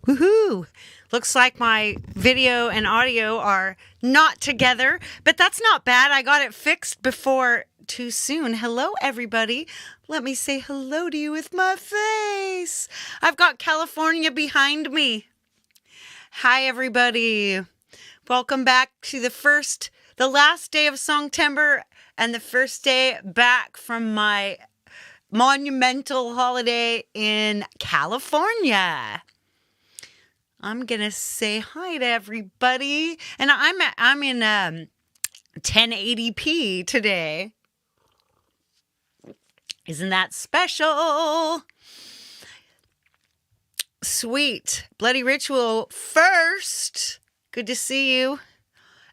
Woohoo! Looks like my video and audio are not together, but that's not bad. I got it fixed before too soon. Hello, everybody. Let me say hello to you with my face. I've got California behind me. Hi, everybody. Welcome back to the last day of Songtember and the first day back from my monumental holiday in California. I'm gonna say hi to everybody, and I'm in 1080p today. Isn't that special? Sweet. Bloody Ritual first. Good to see you.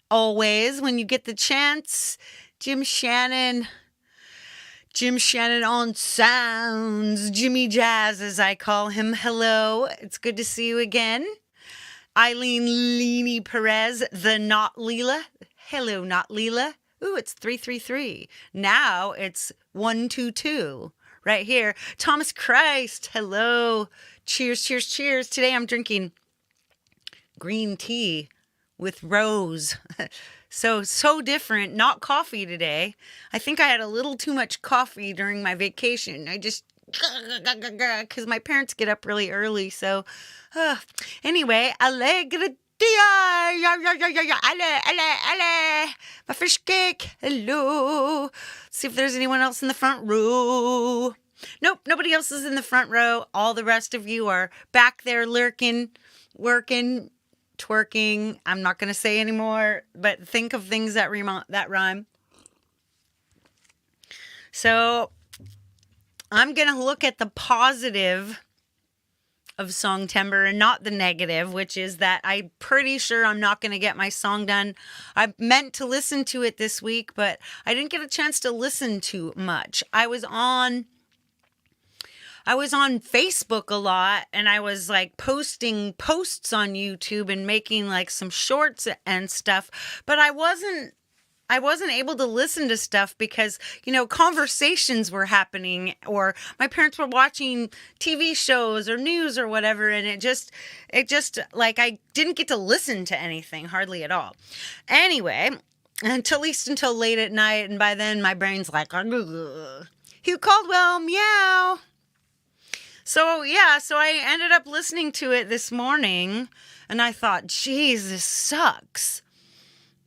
Always when you get the chance. Jim Shannon on sounds. Jimmy Jazz, as I call him. Hello. It's good to see you again. Eileen Leany Perez, the Not Leela. Hello, Not Leela. Ooh, it's 333. Now it's 122. Right here. Thomas Christ. Hello. Cheers, cheers, cheers. Today I'm drinking green tea with rose. So different. Not coffee today. I think I had a little too much coffee during my vacation. I just, because my parents get up really early. So, anyway, allegre dia. My fish cake. Hello. See if there's anyone else in the front row. Nope, nobody else is in the front row. All the rest of you are back there lurking, working, twerking. I'm not going to say anymore, but think of things that rhyme. So I'm going to look at the positive of Songtember and not the negative, which is that I'm pretty sure I'm not going to get my song done. I meant to listen to it this week, but I didn't get a chance to listen to much. I was on Facebook a lot, and I was like posting posts on YouTube and making like some shorts and stuff, but I wasn't able to listen to stuff because, conversations were happening or my parents were watching TV shows or news or whatever. And it just like, I didn't get to listen to anything hardly at all. Anyway, at least until late at night. And by then my brain's like, Hugh Caldwell, meow. So I ended up listening to it this morning and I thought, geez, this sucks.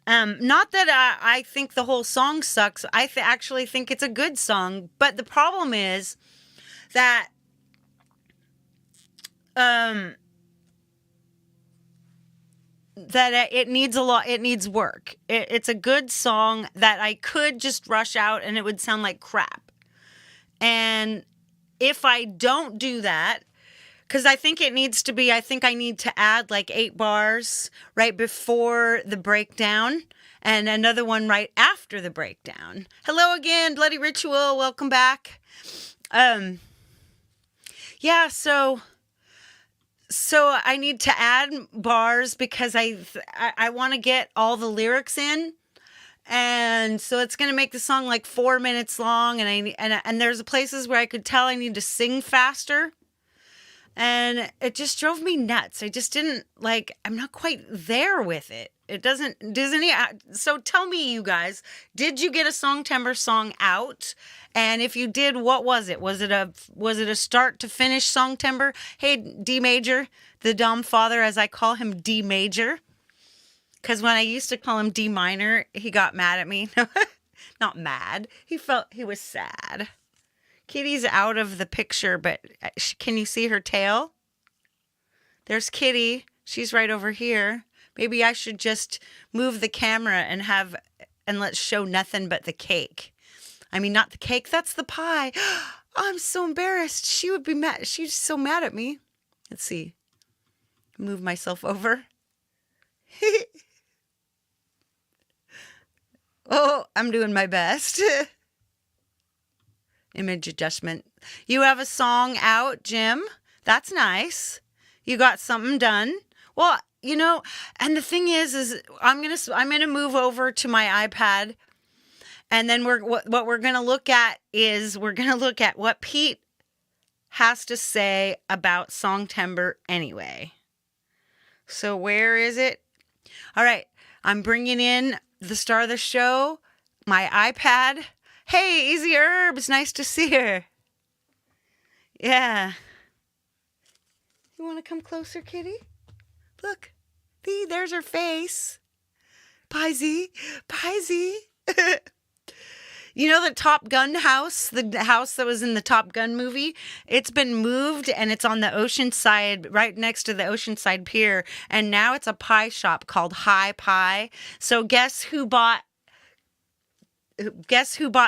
Not that I think the whole song sucks. I actually think it's a good song. But the problem is that it needs a lot. It needs work. It's a good song that I could just rush out and it would sound like crap. And if I don't do that, because I think I need to add like 8 bars right before the breakdown and another one right after the breakdown. Hello again, Bloody Ritual. Welcome back. So I need to add bars because I want to get all the lyrics in. And so it's going to make the song like 4 minutes long. And there's places where I could tell I need to sing faster. And it just drove me nuts. I just didn't I'm not quite there with it. So tell me, you guys, did you get a Songtember song out? And if you did, what was it? Was it a start to finish Songtember? Hey, D major, the dumb father, as I call him, D major. Because when I used to call him D minor, he got mad at me. Not mad. He was sad. Kitty's out of the picture, but can you see her tail? There's Kitty. She's right over here. Maybe I should just move the camera and let's show nothing but the cake. I mean, not the cake. That's the pie. I'm so embarrassed. She would be mad. She's so mad at me. Let's see. Move myself over. Oh, I'm doing my best. Image adjustment. You have a song out, Jim? That's nice. You got something done. Well, and the thing is I'm gonna move over to my iPad, and then what we're gonna look at is what Pete has to say about Songtember anyway. So where is it? All right. I'm bringing in the star of the show, my iPad. Hey, Easy Herbs. Nice to see her. Yeah. You want to come closer, kitty? Look. There's her face. Pie-Z. Pie-Z. You know the Top Gun house? The house that was in the Top Gun movie? It's been moved and it's on the Oceanside, right next to the Oceanside Pier. And now it's a pie shop called APPy. So guess who bought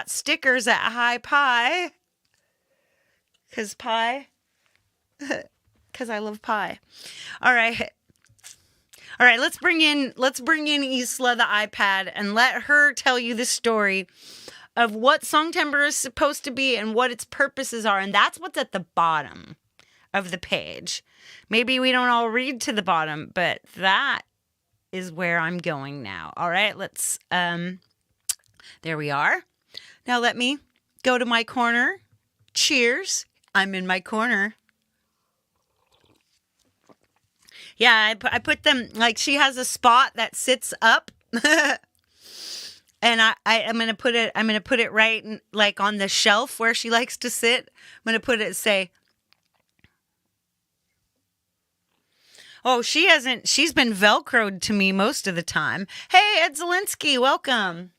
stickers at APPy? Because pie. Because I love pie. All right. Let's bring in Isla the iPad and let her tell you the story of what Songtember is supposed to be and what its purposes are. And that's what's at the bottom of the page. Maybe we don't all read to the bottom, but that is where I'm going now. All right, let's, there we are. Now let me go to my corner. Cheers. I'm in my corner. Yeah, I put them, like, she has a spot that sits up. And I'm gonna put it right like on the shelf where she likes to sit. I'm gonna put it, say, oh, she's been Velcroed to me most of the time. Hey, Ed Zielinski, welcome.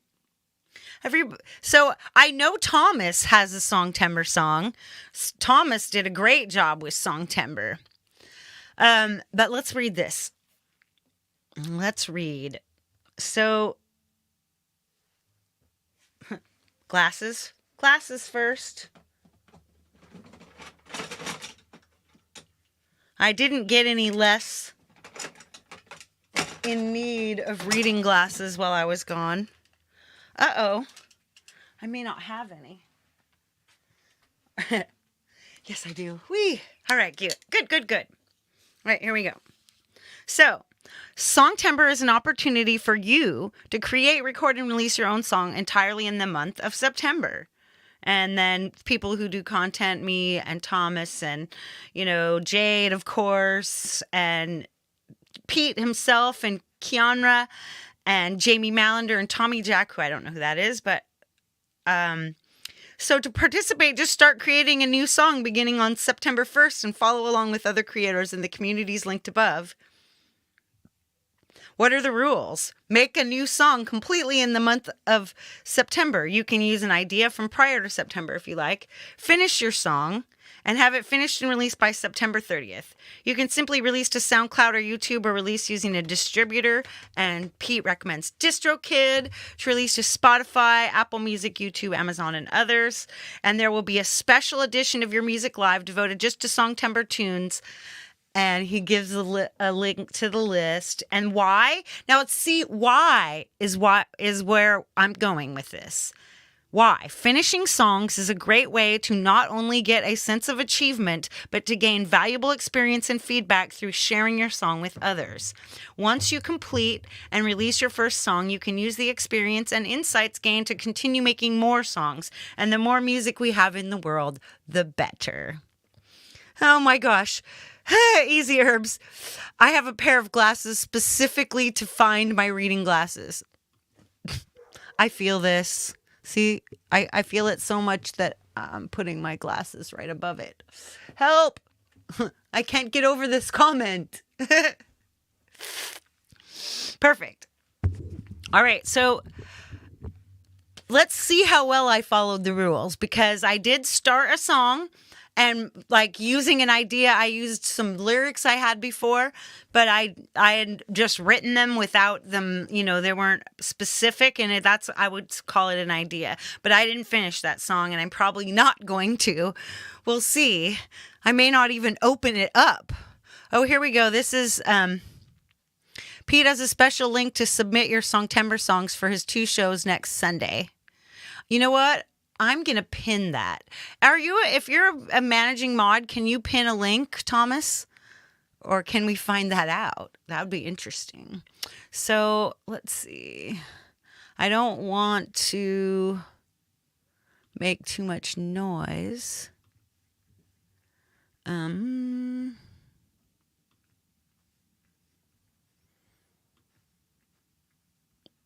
So I know Thomas has a Songtember song. Thomas did a great job with Songtember. But let's read this. Let's read. So, glasses first. I didn't get any less in need of reading glasses while I was gone. Uh-oh. I may not have any. Yes, I do. Whee! All right, good. All right, here we go. So, Songtember is an opportunity for you to create, record, and release your own song entirely in the month of September. And then people who do content, me and Thomas and, Jade, of course, and Pete himself and Kianra and Jamie Mallender and Tommy Jack, who I don't know who that is, but so to participate, just start creating a new song beginning on September 1st and follow along with other creators in the communities linked above. What are the rules? Make a new song completely in the month of September. You can use an idea from prior to September if you like. Finish your song and have it finished and released by September 30th. You can simply release to SoundCloud or YouTube or release using a distributor. And Pete recommends DistroKid to release to Spotify, Apple Music, YouTube, Amazon, and others. And there will be a special edition of Your Music Live devoted just to Songtember tunes. And he gives a link to the list. And why? Now let's see, why is where I'm going with this. Why? Finishing songs is a great way to not only get a sense of achievement, but to gain valuable experience and feedback through sharing your song with others. Once you complete and release your first song, you can use the experience and insights gained to continue making more songs. And the more music we have in the world, the better. Oh my gosh. Easy Herbs. I have a pair of glasses specifically to find my reading glasses. I feel this. See, I feel it so much that I'm putting my glasses right above it. Help! I can't get over this comment. Perfect. All right, so let's see how well I followed the rules, because I did start a song. And like using an idea, I used some lyrics I had before, but I had just written them without them, they weren't specific, and I would call it an idea. But I didn't finish that song, and I'm probably not going to. We'll see. I may not even open it up. Oh, here we go. This is, Pete has a special link to submit your Songtember songs for his 2 shows next Sunday. You know what? I'm going to pin that. If you're a managing mod, can you pin a link, Thomas? Or can we find that out? That would be interesting. So let's see. I don't want to make too much noise.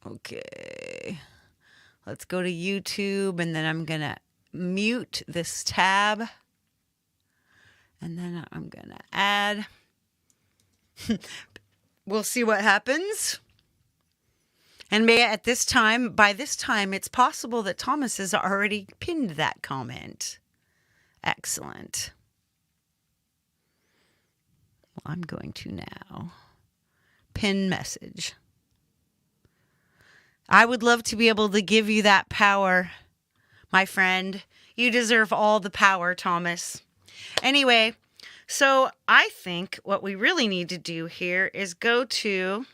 Okay. Let's go to YouTube, and then I'm going to mute this tab. And then I'm going to add. We'll see what happens. And by this time, it's possible that Thomas has already pinned that comment. Excellent. Well, I'm going to now pin message. I would love to be able to give you that power, my friend. You deserve all the power, Thomas. Anyway, so I think what we really need to do here is go to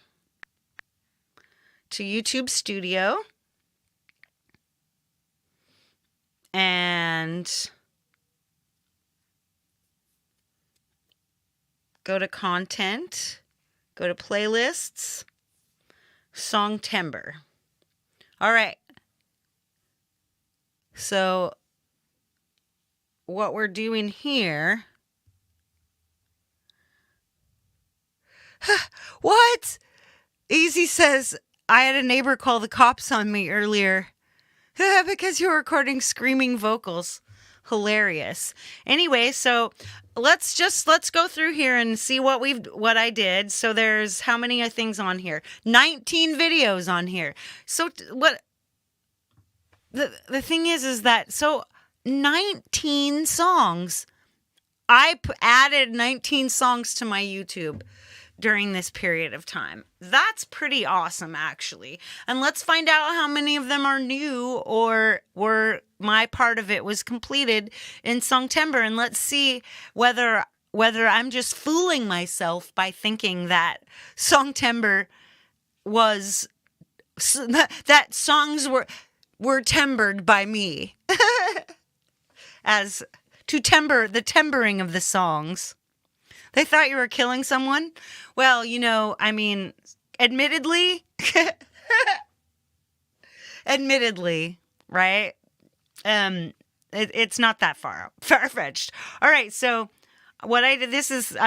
YouTube Studio and go to Content, go to Playlists, Songtember. All right. So what we're doing here. What? Easy says, I had a neighbor call the cops on me earlier because you were recording screaming vocals. Hilarious. Anyway, so let's go through here and see what I did. So there's how many things on here? 19 videos on here. So what the thing is that so 19 songs. I added 19 songs to my YouTube during this period of time. That's pretty awesome, actually. And let's find out how many of them are new or were my part of it was completed in Songtember. And let's see whether I'm just fooling myself by thinking that Songtember was that songs were tempered by me as to temper the timbering of the songs. They thought you were killing someone? Well, I mean, admittedly, right? It's not that far-fetched. All right, so what I did, this is,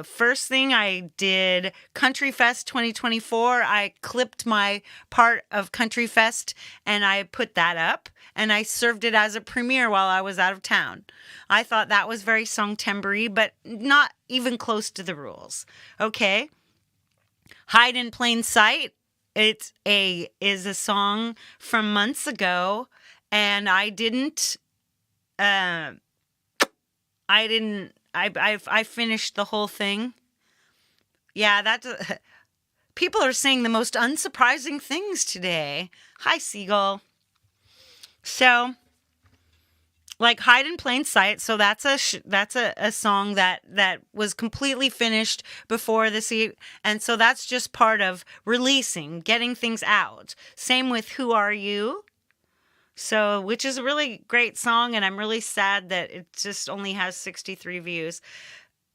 first thing I did Country Fest 2024. I clipped my part of Country Fest and I put that up and I served it as a premiere while I was out of town. I thought that was very Songtember-y, but not even close to the rules. Okay. Hide in Plain Sight. Is a song from months ago and I finished the whole thing. Yeah, people are saying the most unsurprising things today. Hi, Seagull. So, like Hide in Plain Sight. So that's a song that was completely finished before this, and so that's just part of releasing, getting things out. Same with Who Are You? So, which is a really great song, and I'm really sad that it just only has 63 views.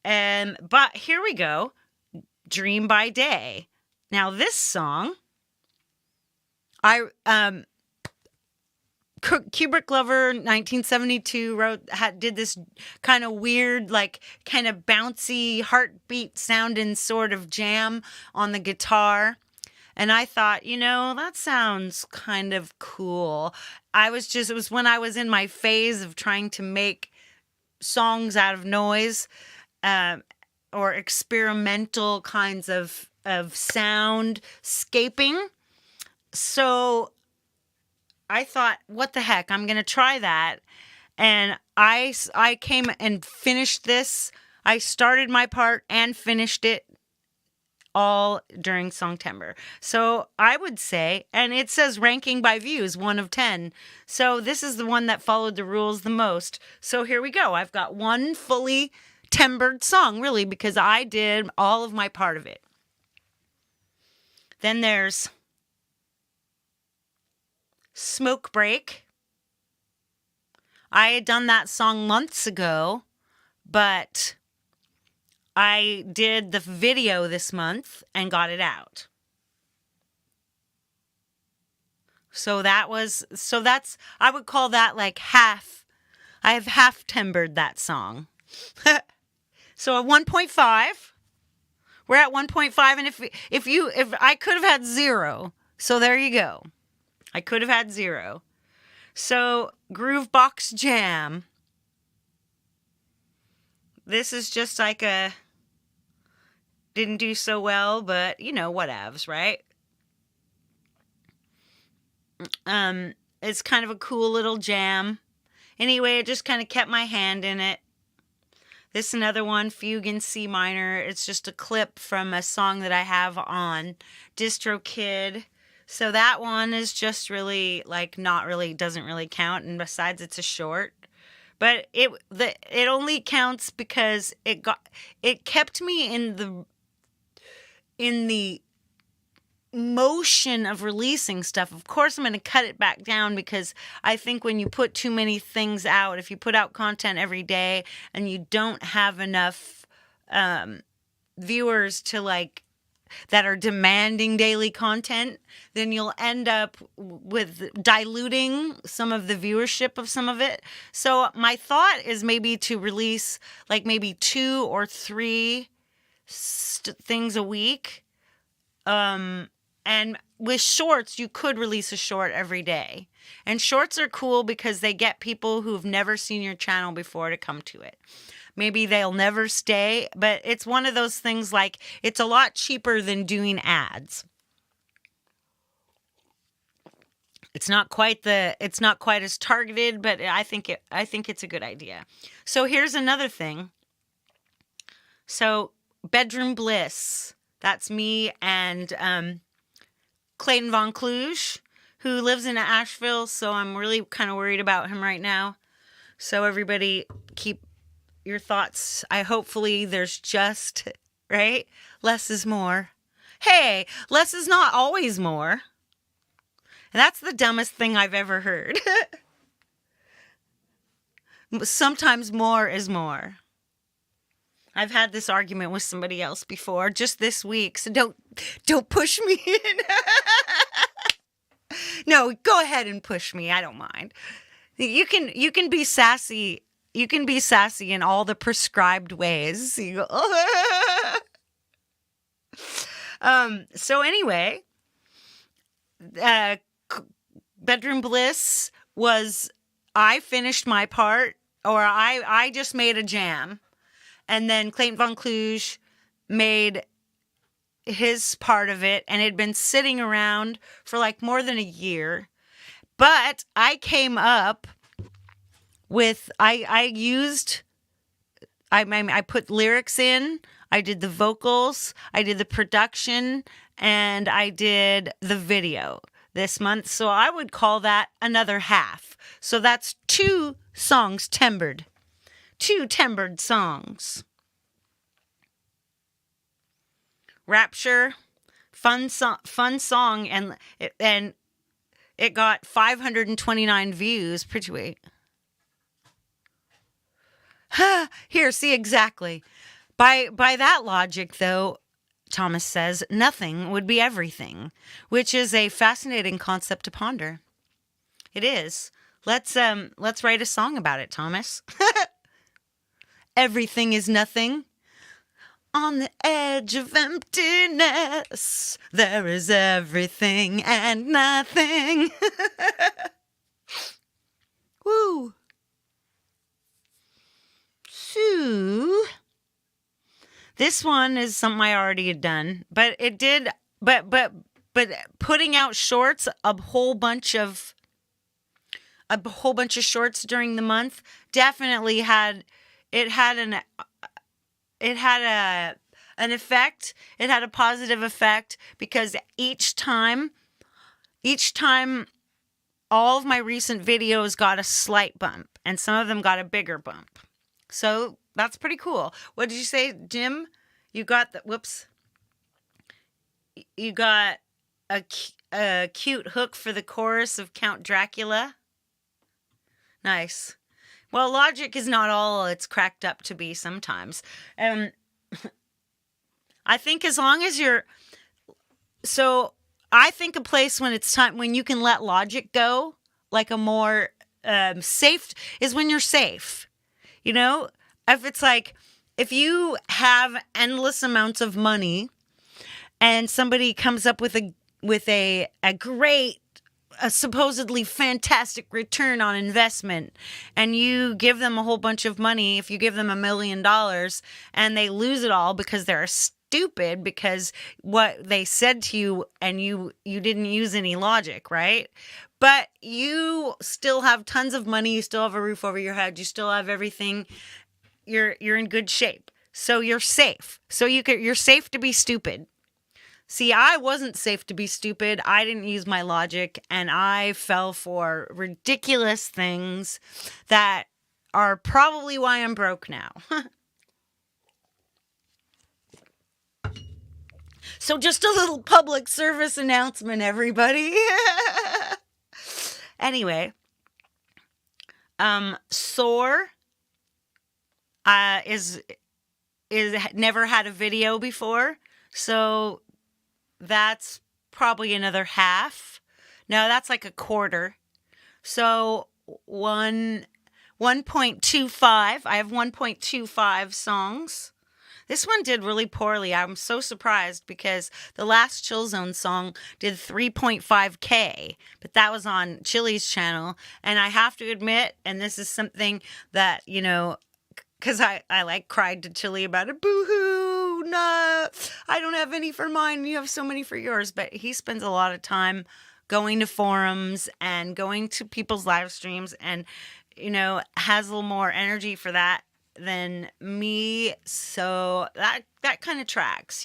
But here we go, Dream by Day. Now, this song, Kubrick Lover 1972 did this kind of weird, like kind of bouncy heartbeat sounding sort of jam on the guitar. And I thought, that sounds kind of cool. It was when I was in my phase of trying to make songs out of noise, or experimental kinds of soundscaping. So I thought, what the heck, I'm going to try that. And I came and finished this. I started my part and finished it all during Songtember. So I would say, and it says ranking by views, 1 of 10. So this is the one that followed the rules the most. So here we go. I've got one fully tempered song, really, because I did all of my part of it. Then there's Smoke Break. I had done that song months ago, but I did the video this month and got it out. So that's, I would call that like half. I have half tempered that song. So a 1.5, We're at 1.5, and if I could have had 0. So there you go. I could have had 0. So Groovebox Jam. This is just like a didn't do so well, but whatevs, right? It's kind of a cool little jam. Anyway, it just kind of kept my hand in it. This is another one, Fugue in C minor. It's just a clip from a song that I have on DistroKid. So that one is just really doesn't really count. And besides, it's a short. But it only counts because it kept me in the motion of releasing stuff. Of course, I'm going to cut it back down because I think when you put too many things out, if you put out content every day and you don't have enough viewers that are demanding daily content, then you'll end up with diluting some of the viewership of some of it. So my thought is maybe to release maybe 2 or 3 things a week. And with shorts, you could release a short every day. And shorts are cool because they get people who've never seen your channel before to come to it. Maybe they'll never stay, but it's one of those things it's a lot cheaper than doing ads. It's not quite as targeted, but I think it's a good idea. So here's another thing. So Bedroom Bliss, that's me and Clayton Von Kluge, who lives in Asheville, so I'm really kind of worried about him right now. So everybody keep your thoughts. Hopefully there's just, right? Less is more. Hey, less is not always more. And that's the dumbest thing I've ever heard. Sometimes more is more. I've had this argument with somebody else before, just this week, so don't push me in. No, go ahead and push me. I don't mind. You can be sassy. You can be sassy in all the prescribed ways. You go, so anyway, Bedroom Bliss was, I finished my part, or I just made a jam. And then Clayton Von Kluge made his part of it, and it had been sitting around for more than a year. But I came up with, I put lyrics in, I did the vocals, I did the production, and I did the video this month. So I would call that another half. So that's 2 songs tembered. 2 tempered songs. Rapture, fun song, and it got 529 views. Pretty wait. Here, see exactly. By that logic, though, Thomas says nothing would be everything, which is a fascinating concept to ponder. It is. Let's write a song about it, Thomas. Everything is nothing. On the edge of emptiness, there is everything and nothing. Woo. So, this one is something I already had done, but it did, but putting out shorts, a whole bunch of shorts during the month definitely had an effect. It had a positive effect because each time all of my recent videos got a slight bump and some of them got a bigger bump. So that's pretty cool. What did you say, Jim? You got you got a cute hook for the chorus of Count Dracula. Nice. Well, logic is not all it's cracked up to be sometimes. I think as long as I think a place when it's time, when you can let logic go, like a more safe, is when you're safe. If it's if you have endless amounts of money and somebody comes up with a great, a supposedly fantastic return on investment, and you give them a whole bunch of money, if you give them $1 million and they lose it all because they're stupid, because what they said to you and you didn't use any logic, right? But you still have tons of money, you still have a roof over your head, you still have everything, you're in good shape. So you're safe. So you're safe to be stupid. See, I wasn't safe to be stupid. I didn't use my logic, and I fell for ridiculous things that are probably why I'm broke now. So just a little public service announcement, everybody. Anyway, Soar is never had a video before, so that's probably another half. No, that's like a quarter. So 1.25. I have 1.25 songs. This one did really poorly. I'm so surprised because the last Chill Zone song did 3.5K, but that was on Chili's channel. And I have to admit, and this is something that, because I like cried to Chili about it. Boo-hoo, no, I don't have any for mine. You have so many for yours. But he spends a lot of time going to forums and going to people's live streams and, has a little more energy for that than me. So that kind of tracks,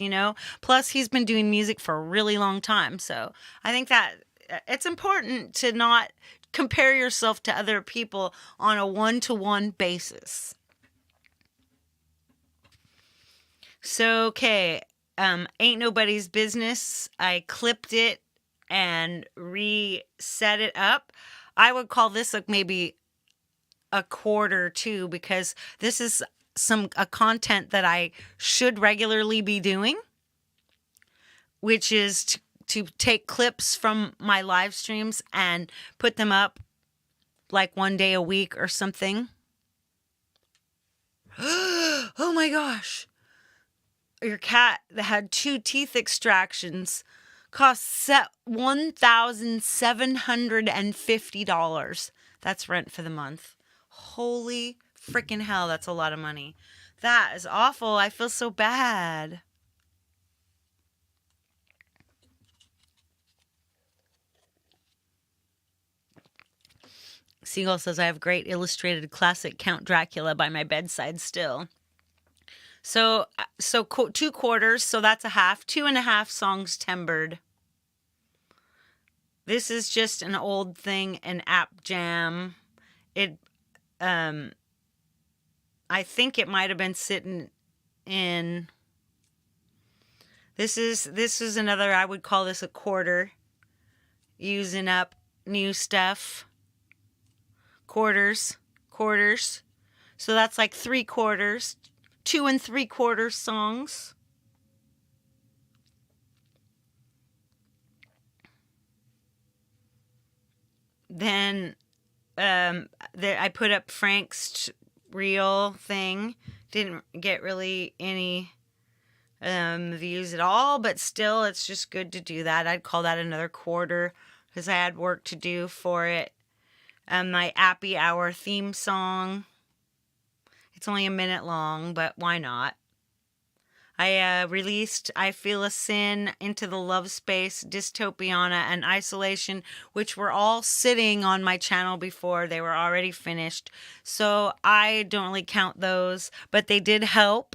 Plus, he's been doing music for a really long time. So I think that it's important to not compare yourself to other people on a one-to-one basis. So, okay, Ain't Nobody's Business. I clipped it and reset it up. I would call this maybe a quarter too, because this is a content that I should regularly be doing, which is to take clips from my live streams and put them up like one day a week or something. Oh my gosh. Your cat that had 2 teeth extractions costs $1,750. That's rent for the month. Holy freaking hell, that's a lot of money. That is awful. I feel so bad. Seagull says, I have great illustrated classic Count Dracula by my bedside still. So 2 quarters, so that's a half. 2.5 Songtember. This is just an old thing, an app jam. I think it might have been sitting in. This is another, I would call this a quarter. Using up new stuff. Quarters. So that's like 3 quarters. 2 3/4 songs. Then I put up Frank's reel thing. Didn't get really any views at all, but still, it's just good to do that. I'd call that another quarter because I had work to do for it. My APPy Hour theme song. It's only a minute long, but why not? I released I Feel a Sin, Into the Love Space, Dystopiana, and Isolation, which were all sitting on my channel before. They were already finished. So I don't really count those, but they did help.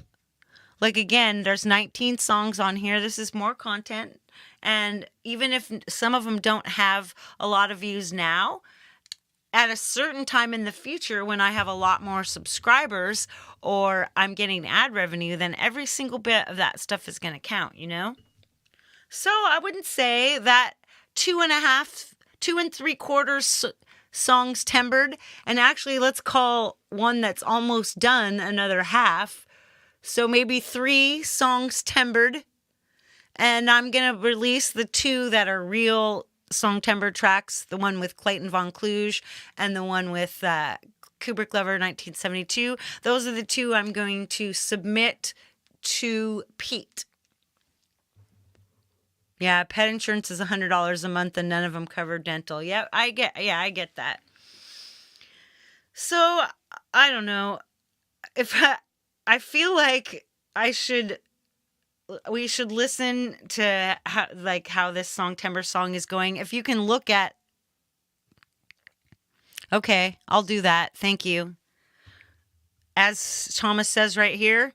Like, again, there's 19 songs on here. This is more content. And even if some of them don't have a lot of views now, at a certain time in the future, when I have a lot more subscribers or I'm getting ad revenue, then every single bit of that stuff is going to count, So I wouldn't say that 2 3/4 Songtember, and actually let's call one that's almost done another half. So maybe 3 Songtember, and I'm going to release the 2 that are real Songtember tracks, the one with Clayton Von Kluge and the one with Kubrick Lover 1972. Those are the two I'm going to submit to Pete. Yeah, pet insurance is $100 a month and none of them cover dental. Yeah, I get that. So, I don't know. If I feel like we should listen to how this Songtember song is going. If you can look at, okay, I'll do that. Thank you. As Thomas says right here,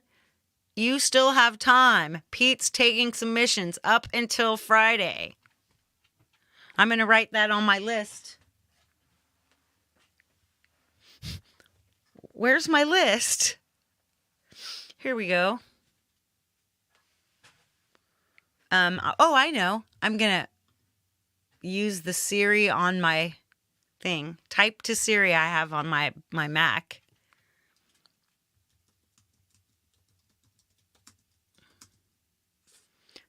you still have time. Pete's taking submissions up until Friday. I'm going to write that on my list. Where's my list? Here we go. I know. I'm going to use the Siri on my thing. Type to Siri I have on my Mac.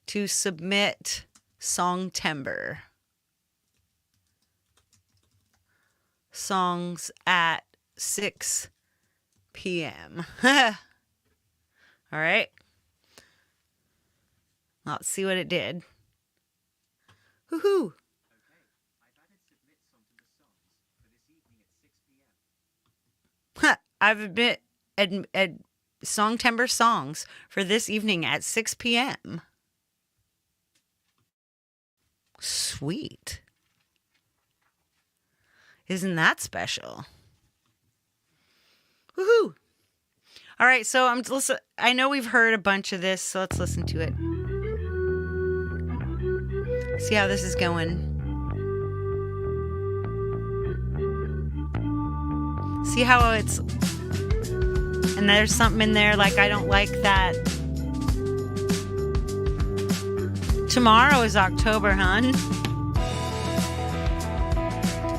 To submit Songtember. Songs at 6 p.m. All right. Let's see what it did. Woohoo! I've admit Songtember songs for this evening at 6 p.m. Sweet. Isn't that special? Woohoo! All right, so I know we've heard a bunch of this, so let's listen to it. See how this is going. See how it's... And there's something in there like I don't like that. Tomorrow is October, hun.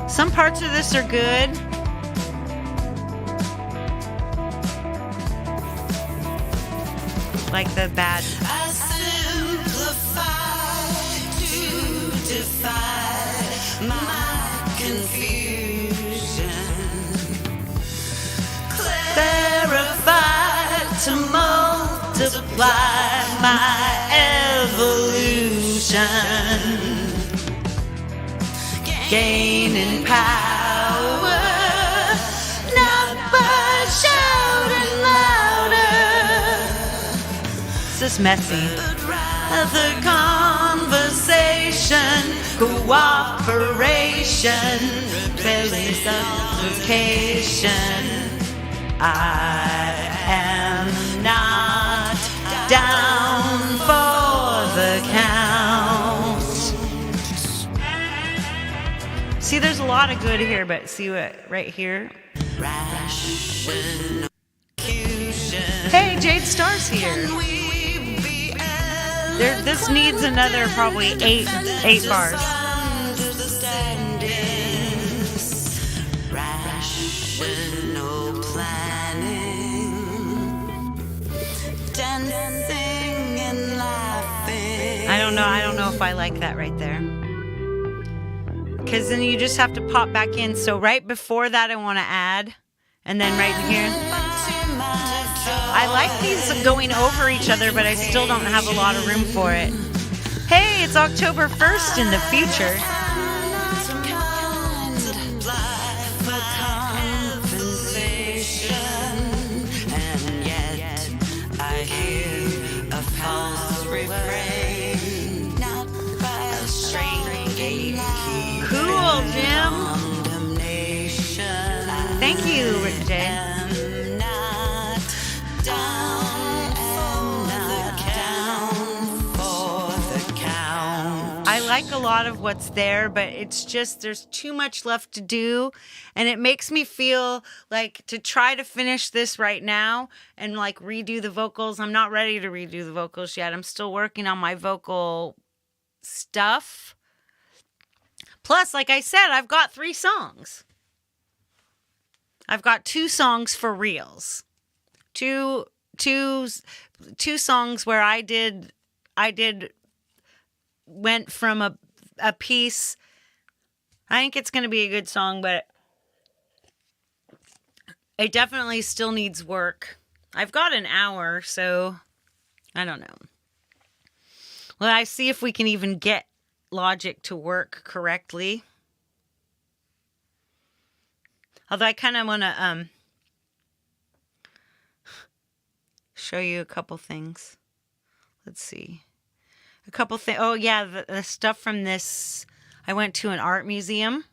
Some parts of this are good. Like the bad. I simplify to defy my confusion. Clarify to multiply my evolution. Gaining power, not by shouting louder. This is messy. The conversation, cooperation, repelling supplication. I am not down for the count. See, there's a lot of good here, but see what right here? Hey, Jade Star's here. This needs another probably eight bars. Rational planning, dancing and laughing. I don't know if I like that right there. Because then you just have to pop back in. So right before that I want to add. And then right here. I like these going over each other, but I still don't have a lot of room for it. Hey, it's October 1st in the future. And yet I hear a false refrain, not by a string gatekeeper. Cool, Jim. Thank you, Rick J. I like a lot of what's there, but it's just there's too much left to do, and it makes me feel like to try to finish this right now and like redo the vocals. I'm not ready to redo the vocals yet. I'm still working on my vocal stuff. Plus, like I said, I've got 3 songs. I've got 2 songs for reals. Two songs where I went from a piece. I think it's going to be a good song, but It definitely still needs work. I've got an hour, so I don't know. Well, I see if we can even get Logic to work correctly. Although I kind of want to show you a couple things. Let's see. A couple things. Oh, yeah, the stuff from this. I went to an art museum.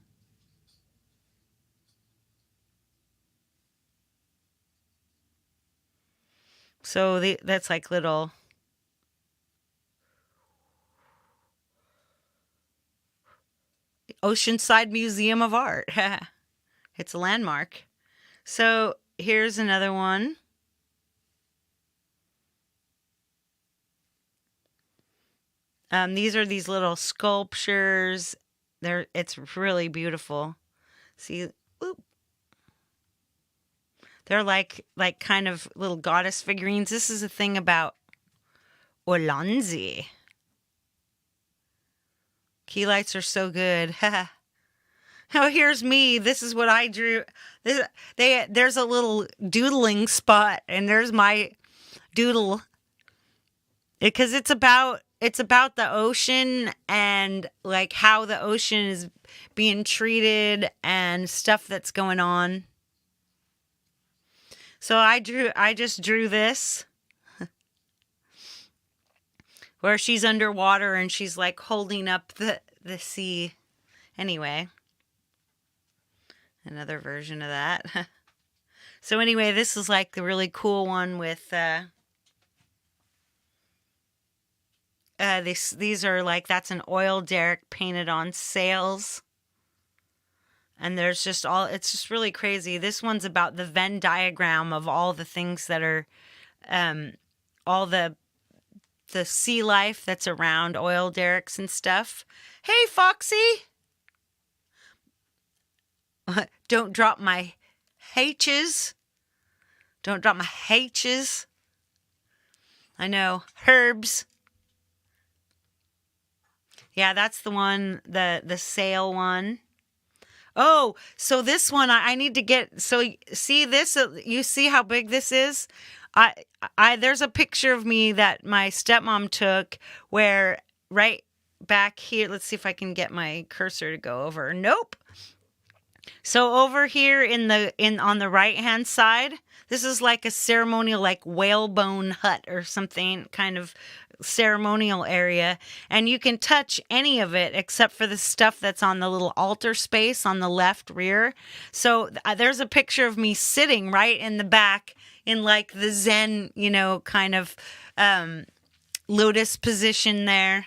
So that's like little... Oceanside Museum of Art. It's a landmark. So here's another one. These are these little sculptures. It's really beautiful. See, whoop. They're like kind of little goddess figurines. This is a thing about Olanzi. Key lights are so good. Oh, here's me. This is what I drew. There's a little doodling spot, and there's my doodle. Because it's about the ocean and like how the ocean is being treated and stuff that's going on. So I just drew this where she's underwater and she's like holding up the sea. Anyway, another version of that. So anyway, this is like the really cool one with these are like, that's an oil derrick painted on sails. And there's just it's just really crazy. This one's about the Venn diagram of all the things that are, all the sea life that's around oil derricks and stuff. Hey, Foxy! Don't drop my H's. Don't drop my H's. I know. Herbs. Yeah, that's the one, the sail one. Oh, so this one I need to get. So see this? You see how big this is? There's a picture of me that my stepmom took where right back here. Let's see if I can get my cursor to go over. Nope. So over here on the right hand side, this is like a ceremonial, like whalebone hut or something, kind of ceremonial area, and you can touch any of it except for the stuff that's on the little altar space on the left rear. So there's a picture of me sitting right in the back in like the Zen, kind of lotus position there.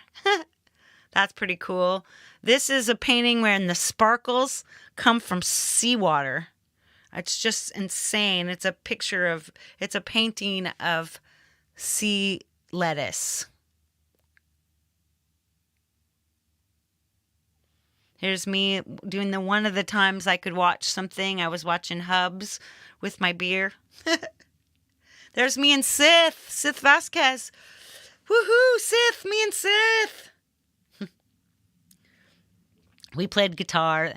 That's pretty cool. This is a painting wherein the sparkles come from seawater. It's just insane. It's a painting of sea lettuce. Here's me doing the one of the times I could watch something. I was watching Hubs with my beer. There's me and Sith Vasquez. Woohoo, Sith, me and Sith. We played guitar.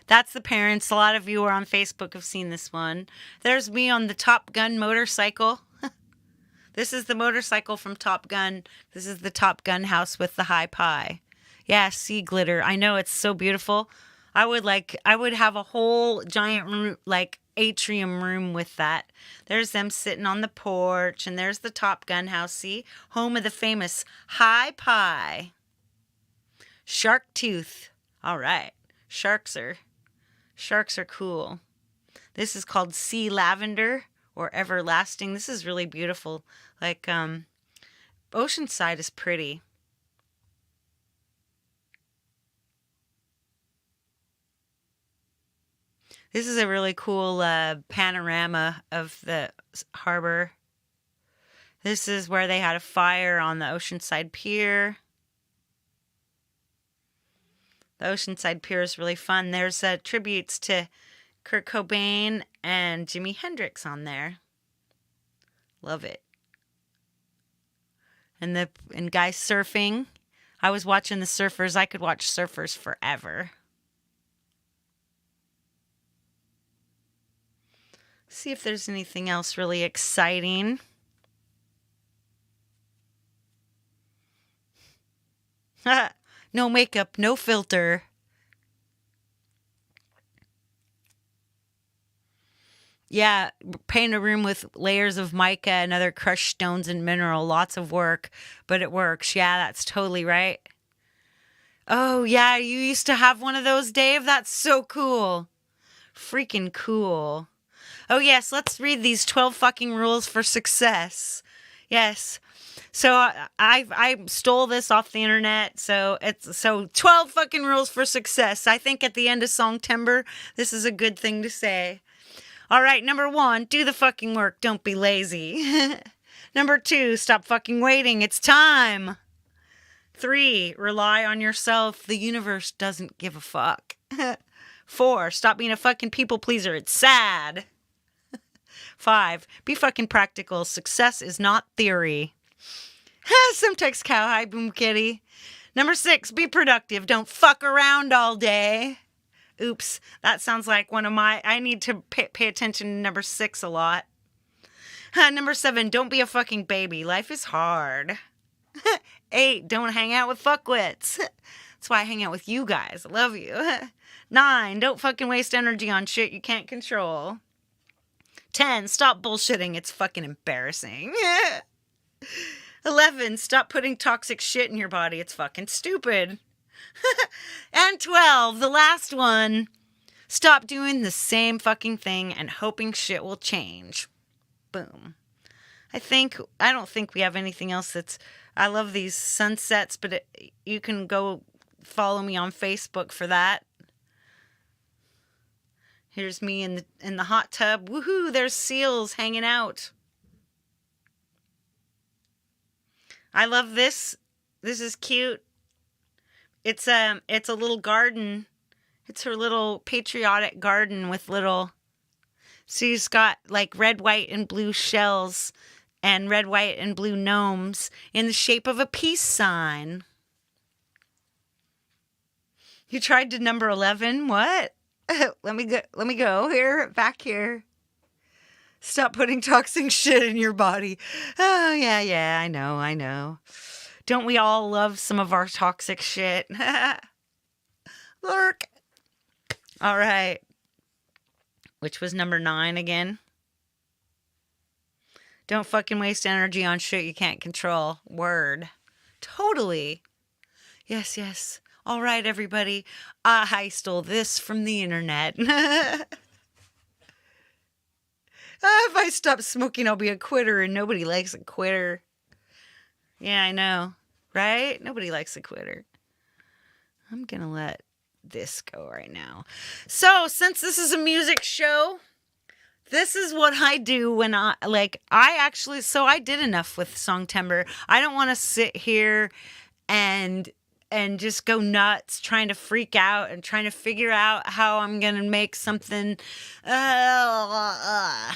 That's the parents. A lot of you are on Facebook have seen this one. There's me on the Top Gun motorcycle. This is the motorcycle from Top Gun. This is the Top Gun house with the APPy. Yeah, sea glitter. I know, it's so beautiful. I would have a whole giant room, like atrium room with that. There's them sitting on the porch, and there's the Top Gun house. See, home of the famous APPy. Shark tooth. All right, sharks are cool. This is called Sea Lavender or Everlasting. This is really beautiful. Like, Oceanside is pretty. This is a really cool panorama of the harbor. This is where they had a fire on the Oceanside Pier. The Oceanside Pier is really fun. There's tributes to Kurt Cobain and Jimi Hendrix on there. Love it. And guys surfing. I was watching the surfers. I could watch surfers forever. See if there's anything else really exciting. No makeup, no filter. Yeah, paint a room with layers of mica and other crushed stones and mineral. Lots of work, but it works. Yeah, that's totally right. Oh, yeah, you used to have one of those, Dave? That's so cool. Freaking cool. Oh, yes, let's read these 12 fucking rules for success. Yes. So I stole this off the internet. So 12 fucking rules for success. I think at the end of Songtember, this is a good thing to say. All right, number 1, do the fucking work. Don't be lazy. Number 2, stop fucking waiting. It's time. 3, rely on yourself. The universe doesn't give a fuck. 4, stop being a fucking people pleaser. It's sad. 5, be fucking practical. Success is not theory. Semtex cow, hi boom kitty. Number 6, be productive. Don't fuck around all day. Oops, that sounds like one of my... I need to pay attention to number 6 a lot. Number 7, don't be a fucking baby. Life is hard. 8, don't hang out with fuckwits. That's why I hang out with you guys. I love you. 9, don't fucking waste energy on shit you can't control. 10, stop bullshitting. It's fucking embarrassing. 11, stop putting toxic shit in your body. It's fucking stupid. And 12, the last one, stop doing the same fucking thing and hoping shit will change. Boom. I don't think we have anything else that's... I love these sunsets, but you can go follow me on Facebook for that. Here's me in the hot tub. Woohoo, there's seals hanging out. I love this. This is cute. It's a little garden. It's her little patriotic garden with little... She's got like red, white, and blue shells and red, white, and blue gnomes in the shape of a peace sign. You tried to number 11? What? Let me go here, back here. Stop putting toxic shit in your body. Oh, yeah, I know. Don't we all love some of our toxic shit? Lurk. All right. Which was number 9 again? Don't fucking waste energy on shit you can't control. Word. Totally. Yes. All right, everybody. I stole this from the internet. If I stop smoking, I'll be a quitter, and nobody likes a quitter. Yeah, I know. Right? Nobody likes a quitter. I'm going to let this go right now. So, since this is a music show, this is what I do when I did enough with Songtember. I don't want to sit here and just go nuts trying to freak out and trying to figure out how I'm going to make something.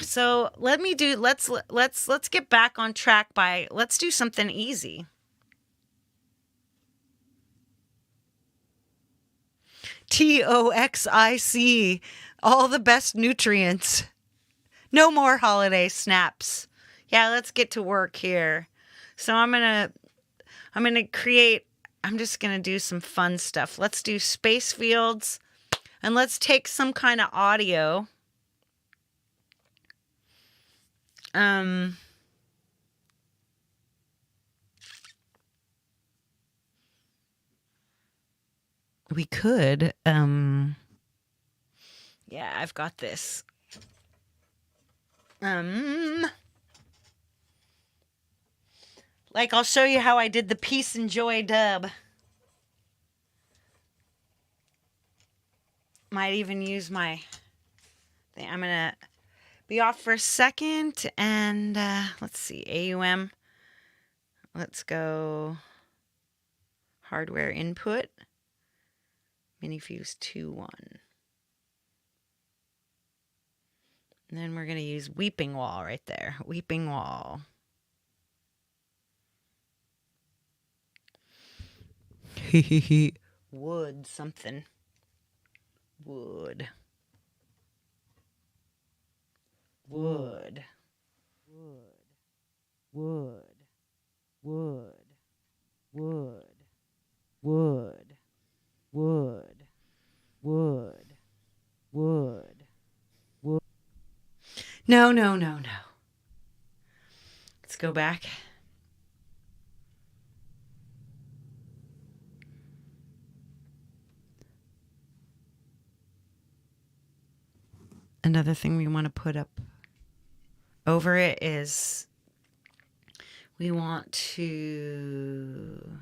So let's get back on track let's do something easy. TOXIC, all the best nutrients. No more holiday snaps. Yeah, let's get to work here. So I'm just going to do some fun stuff. Let's do space fields, and let's take some kind of audio. We could, yeah, I've got this. Like, I'll show you how I did the peace and joy dub. Might even use my thing. I'm going to be off for a second, and let's see, AUM. Let's go hardware input. Minifuse 2.1. And then we're going to use Weeping Wall right there. Weeping Wall. Wood something. Wood. Wood. No, no, no, no. Let's go back. Another thing we want to put up over it is we want to,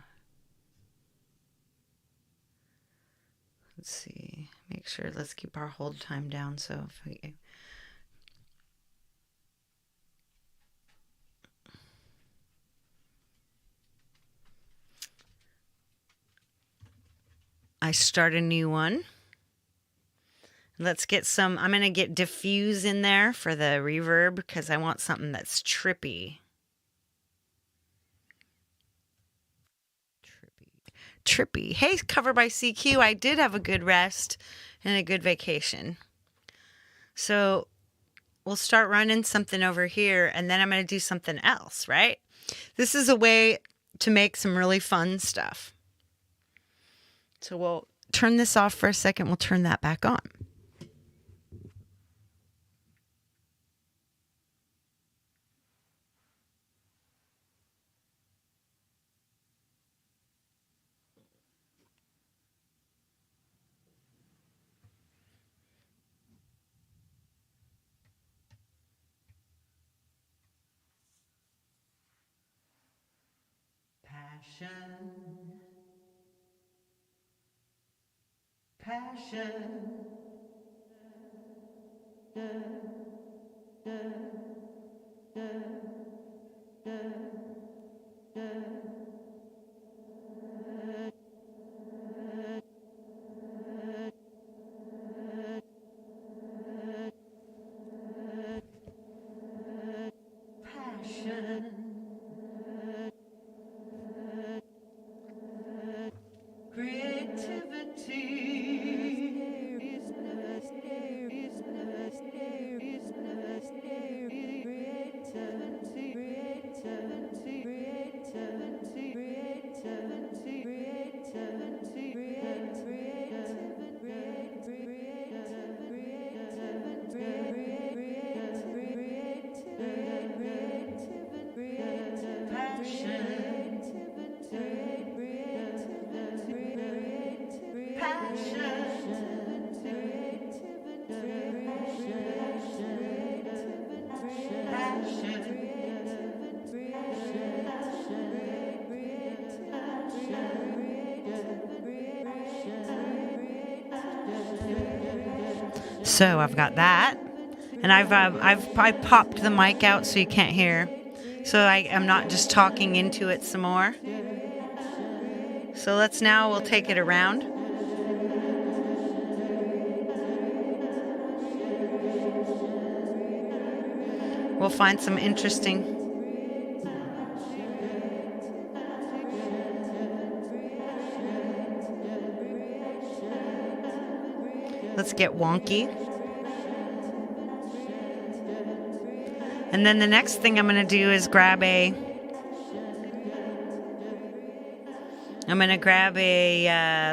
let's see, make sure, let's keep our hold time down. So if I start a new one. Let's get some, I'm going to get diffuse in there for the reverb because I want something that's trippy. Trippy. Hey, Cover by CQ, I did have a good rest and a good vacation. So we'll start running something over here and then I'm going to do something else, right? This is a way to make some really fun stuff. So we'll turn this off for a second. We'll turn that back on. Passion. So I've got that, and I popped the mic out so you can't hear. So I am not just talking into it some more. So we'll take it around. We'll find some interesting. Let's get wonky. And then the next thing I'm going to do is grab a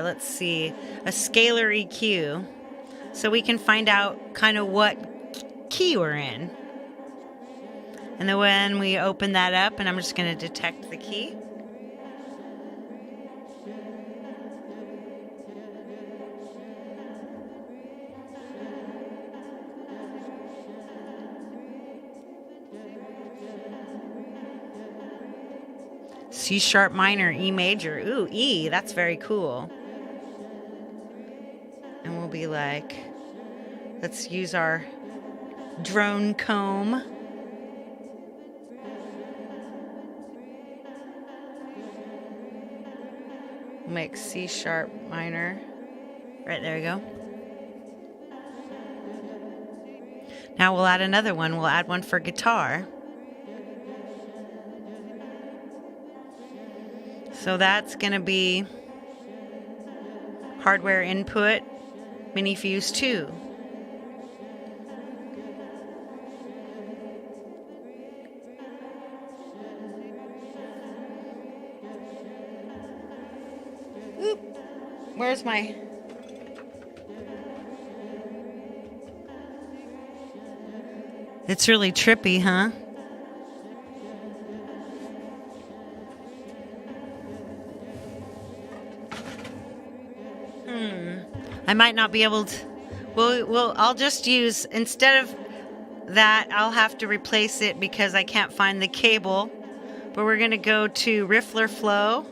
let's see, a scalar EQ, so we can find out kind of what key we're in. And then when we open that up, and I'm just going to detect the key. C sharp minor, E major. Ooh, E, that's very cool. And we'll be like, let's use our drone comb. We'll make C sharp minor. Right, there we go. Now we'll add another one. We'll add one for guitar. So that's going to be hardware input, mini fuse 2. Where's my... It's really trippy, huh? I might not be able to... I'll just use... Instead of that, I'll have to replace it because I can't find the cable. But we're going to go to Riffler Flow.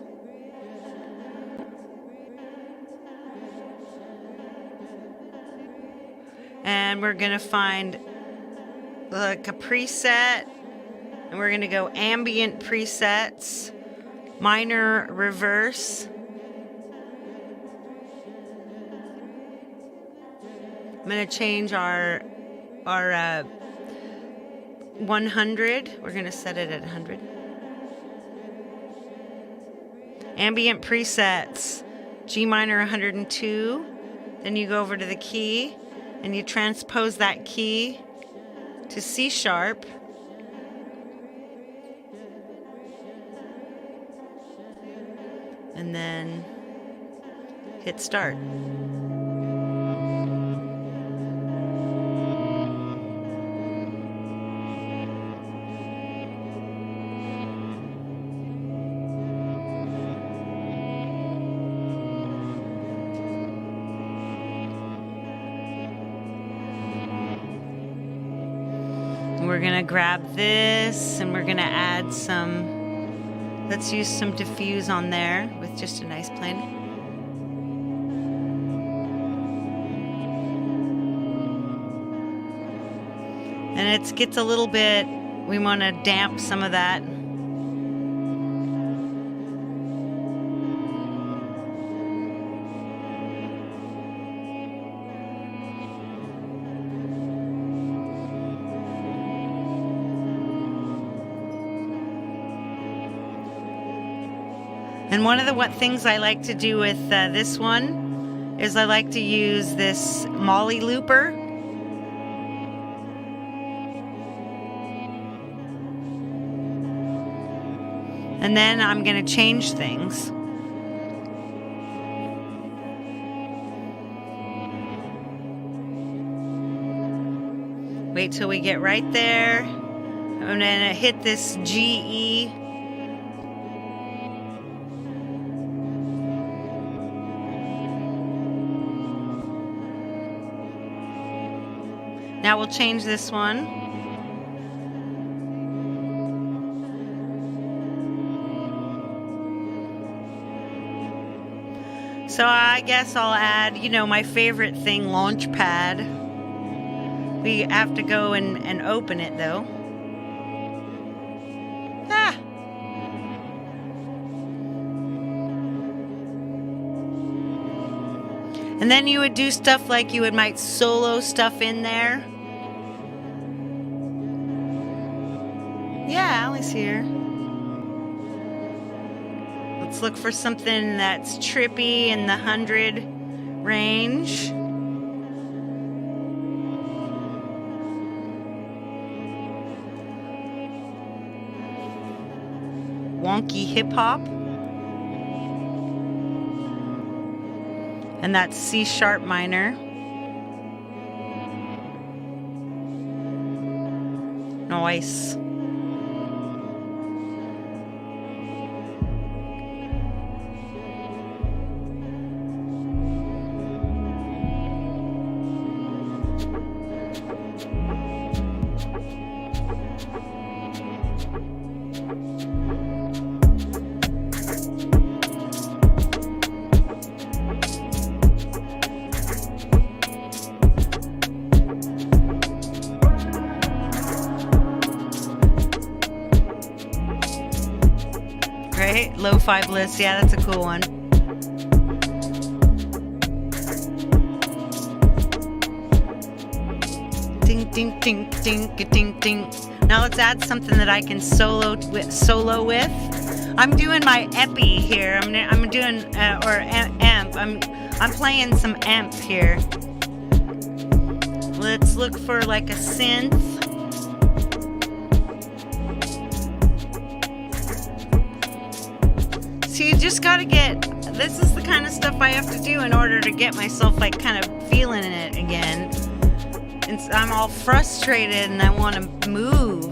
And we're going to find like a preset. And we're going to go ambient presets. Minor reverse. I'm going to change our 100. We're going to set it at 100. Ambient presets, G minor 102. Then you go over to the key and you transpose that key to C sharp. And then hit start. We're gonna grab this and we're gonna add some, let's use some diffuse on there with just a nice plane. And it gets a little bit, we wanna damp some of that. And one of the things I like to do with this one is I like to use this Molly looper. And then I'm going to change things. Wait till we get right there. I'm going to hit this GE. Now we'll change this one. So I guess I'll add, you know, my favorite thing, Launchpad. We have to go and open it though. Ah! And then you would do stuff like you might solo stuff in there. Yeah, Allie's here. Let's look for something that's trippy in the 100 range. Wonky hip hop. And that's C sharp minor. Nice. Right? Lo-fi bliss. Yeah, that's a cool one. Ding, ding, ding, ding, ding, ding. Now let's add something that I can solo with. I'm doing my APPy here. I'm doing amp. I'm playing some amp here. Let's look for like a synth. So you just gotta get, this is the kind of stuff I have to do in order to get myself like kind of feeling it again. And I'm all frustrated and I want to move.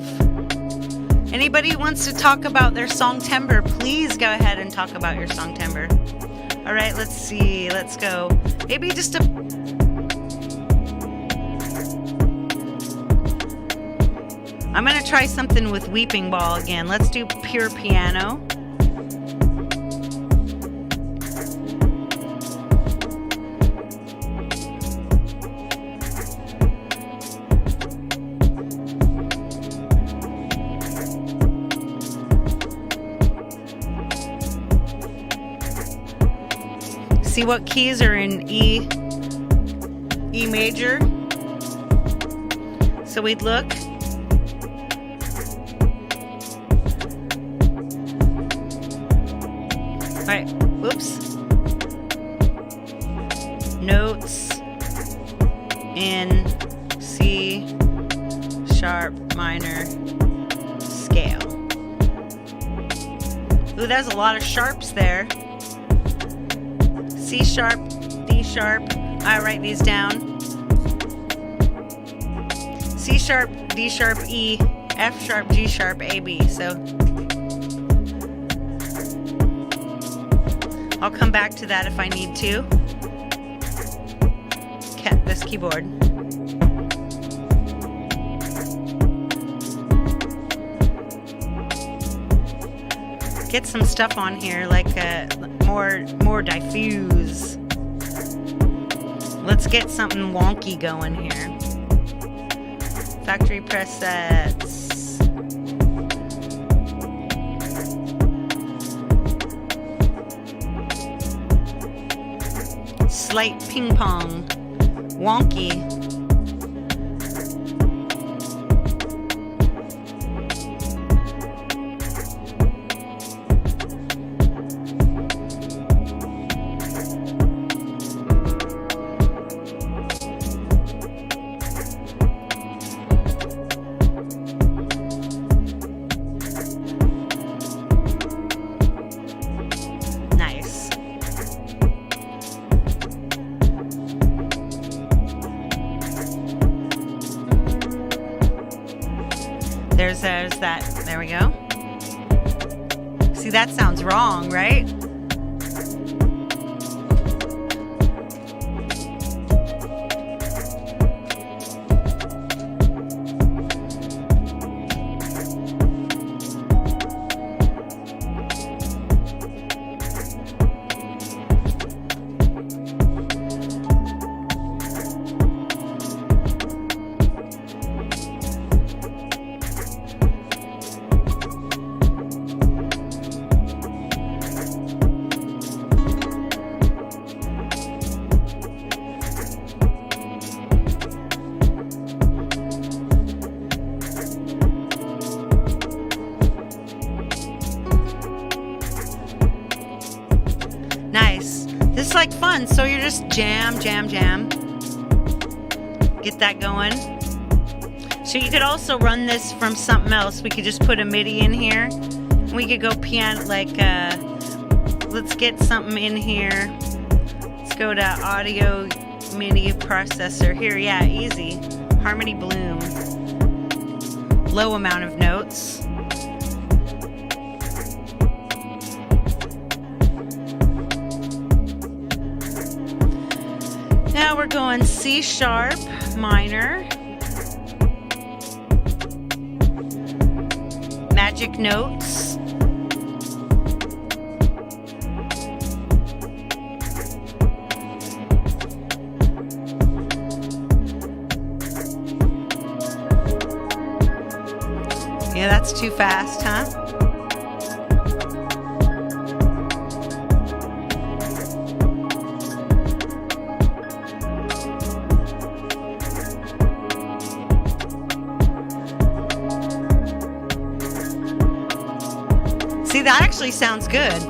Anybody who wants to talk about their Songtember, please go ahead and talk about your Songtember. All right, let's see. Let's go. Maybe just a... I'm going to try something with Weeping Ball again. Let's do pure piano. See what keys are in E major. So we'd look. All right, whoops. Notes in C sharp minor scale. Ooh, there's a lot of sharps there. C sharp, D sharp. I write these down. C sharp, D sharp, E, F sharp, G sharp, A, B. So I'll come back to that if I need to. This keyboard. Get some stuff on here like more diffuse. Let's get something wonky going here. Factory presets. Slight ping pong. Wonky. There's that. There we go. See, that sounds wrong, right? Nice. This is like fun. So you're just jam, jam, jam. Get that going. So you could also run this from something else. We could just put a MIDI in here. We could go piano, like, let's get something in here. Let's go to audio MIDI processor. Here, yeah, easy. Harmony Bloom. Low amount of notes. Now we're going C sharp minor. Magic notes. Yeah, that's too fast, huh? See, that actually sounds good.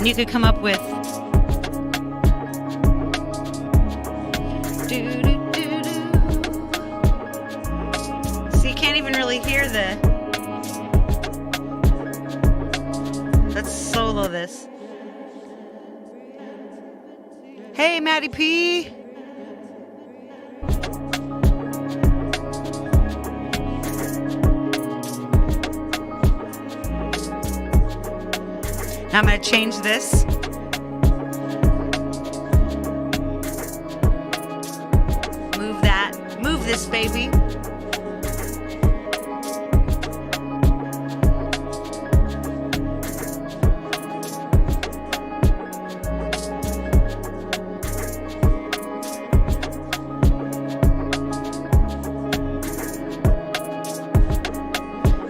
And you could come up with so you can't even really hear let's solo this. Hey, Maddie P. Now I'm going to change this. Move that. Move this, baby.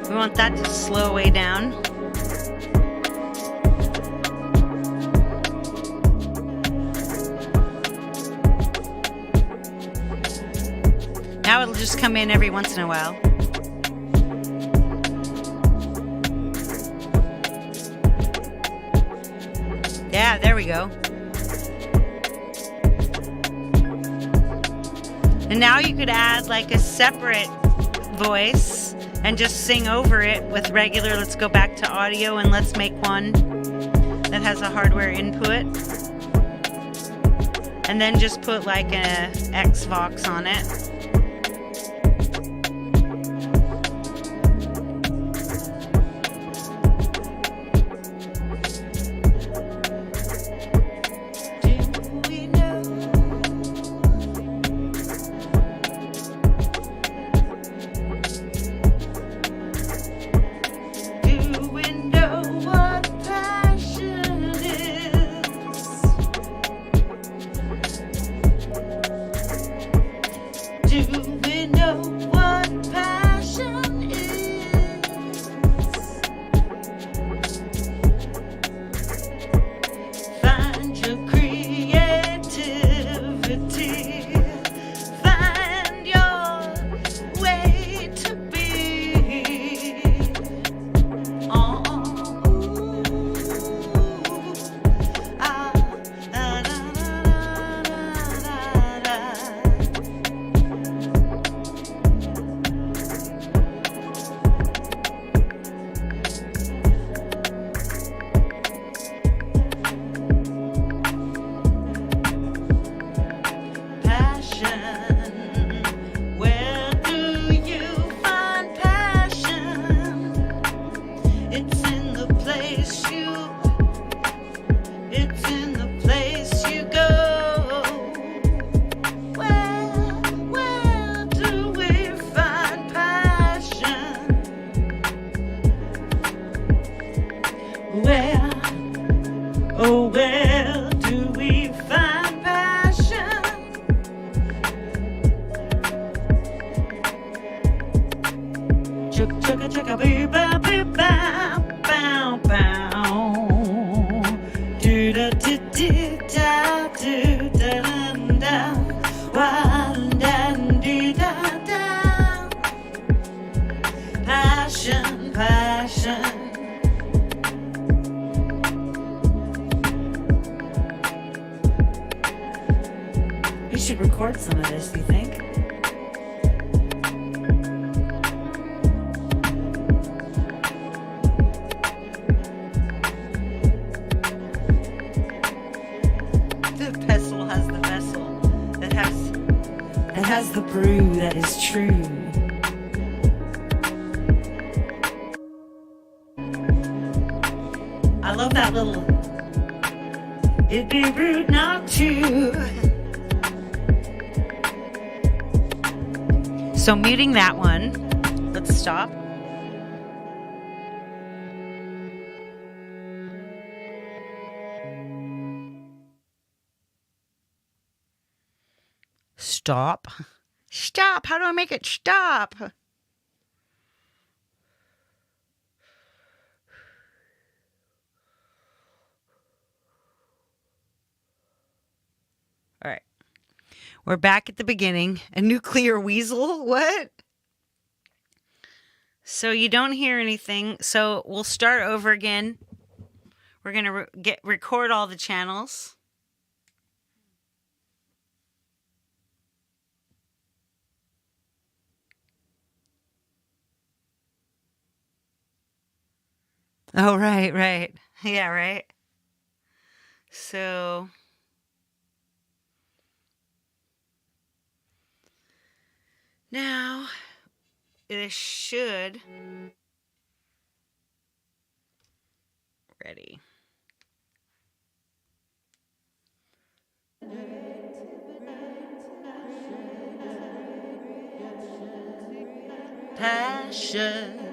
We want that to slow way down. Now it'll just come in every once in a while. Yeah, there we go. And now you could add like a separate voice and just sing over it with regular. Let's go back to audio and let's make one that has a hardware input. And then just put like a Xvox on it. Where do we find passion? Chugga chugga bee ba bee ba bow bow. Do da do do da do da da da da do da da. Passion, passion. We should record some of this, do you think? The vessel has the vessel that has the brew that is true. I love that little. It'd be rude not to. So muting that one. Let's stop. Stop. Stop. How do I make it stop? All right. We're back at the beginning. A nuclear weasel? What? So you don't hear anything. So we'll start over again. We're going to record all the channels. Oh, right. Yeah, right. So now it should ready. Passion.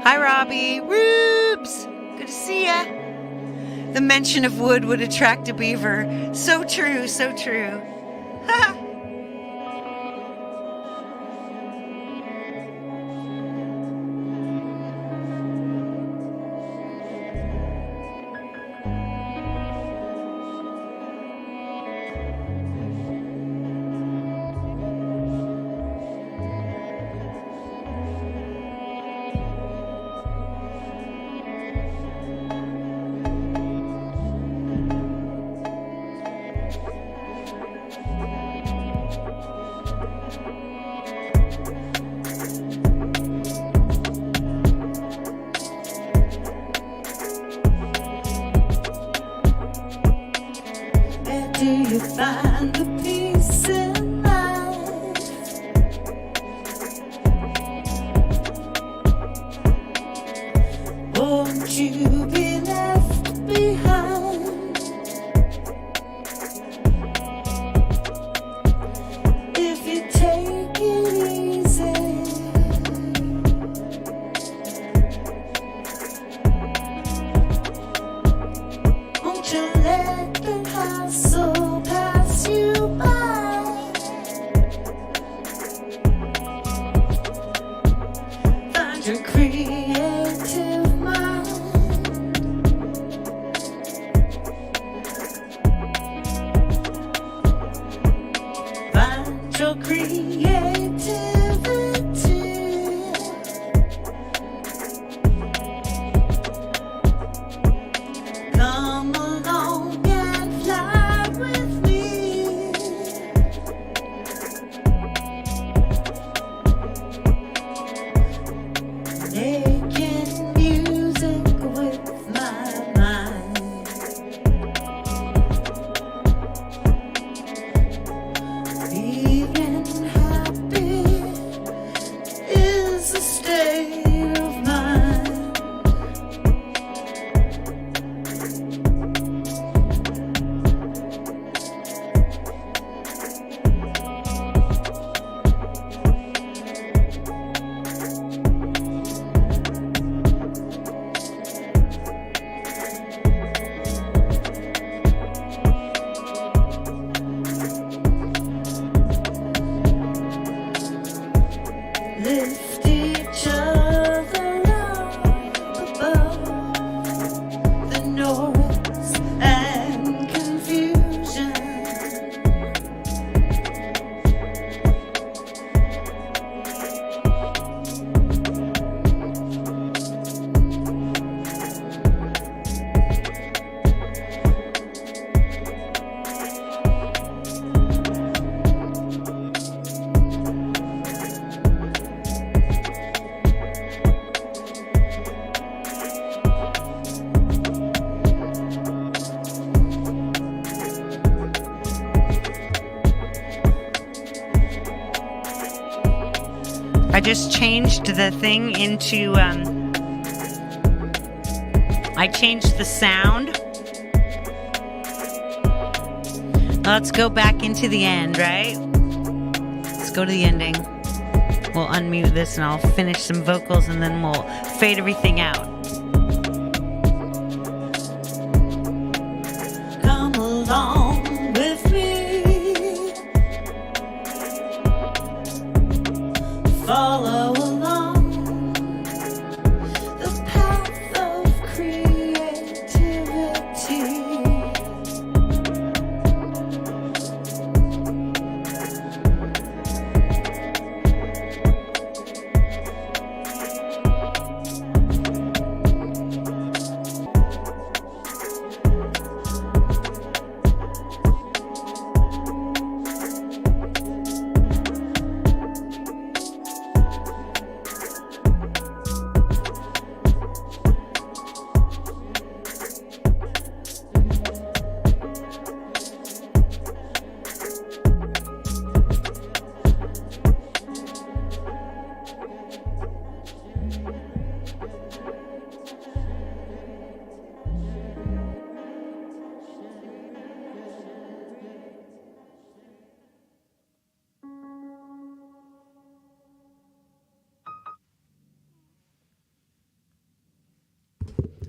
Hi, Robbie. Rubes. Good to see ya. The mention of wood would attract a beaver. So true, so true. Do you find the peace in life? Won't you be left behind? If you take it easy, won't you let the hassle pass you by? Find your creative mind. Find your creativity. Come along and fly with me. Making music with my mind. Being happy is a state of mind. Lift each other up above the noise and confusion. I just changed the thing into I changed the sound. Let's go back into the end, right? Let's go to the ending. We'll unmute this and I'll finish some vocals and then we'll fade everything out. Come along with me. Follow along the path of creativity.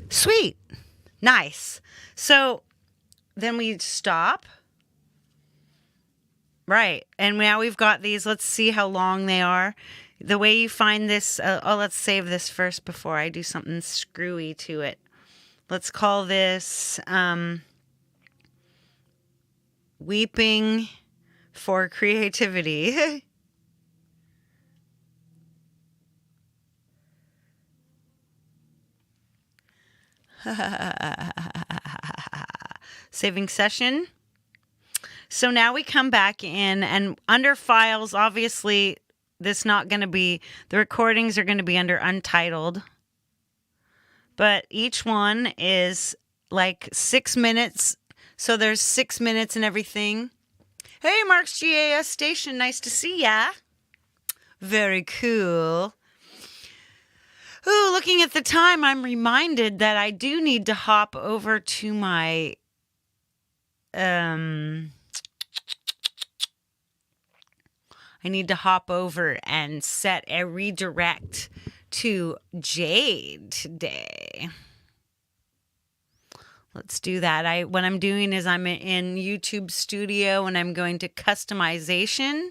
Sweet. Nice. So then we stop. Right. And now we've got these. Let's see how long they are. The way you find this. Let's save this first before I do something screwy to it. Let's call this Weeping for Creativity. Saving session. So now we come back in and under files, obviously this not going to be, the recordings are going to be under untitled, but each one is like 6 minutes. So there's 6 minutes and everything. Hey, Mark's GAS station. Nice to see ya. Very cool. Ooh, looking at the time, I'm reminded that I do need to hop over to my, I need to hop over and set a redirect to Jade today. Let's do that. What I'm doing is I'm in YouTube Studio and I'm going to customization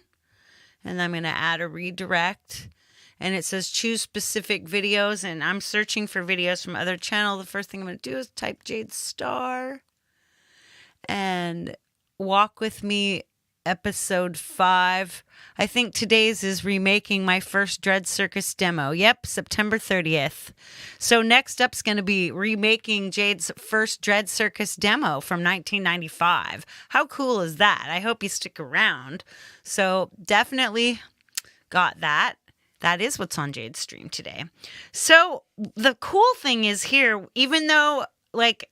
and I'm going to add a redirect. And it says choose specific videos, and I'm searching for videos from other channel. The first thing I'm going to do is type Jade Star and Walk With Me episode 5. I think today's is remaking my first Dread Circus demo. Yep, September 30th. So next up's going to be remaking Jade's first Dread Circus demo from 1995. How cool is that? I hope you stick around. So definitely got that. That is what's on Jade's stream today. So the cool thing is here, even though like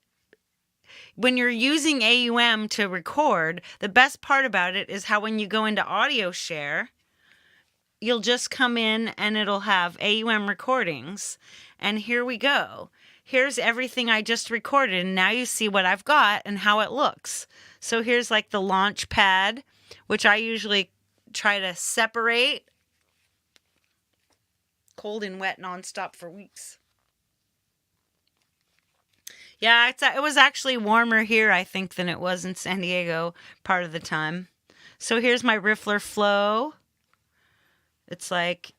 when you're using AUM to record, the best part about it is how when you go into audio share, you'll just come in and it'll have AUM recordings. And here we go. Here's everything I just recorded. And now you see what I've got and how it looks. So here's like the launch pad, which I usually try to separate. Cold and wet nonstop for weeks. Yeah, it was actually warmer here, I think, than it was in San Diego part of the time. So here's my Riffler flow. It's like,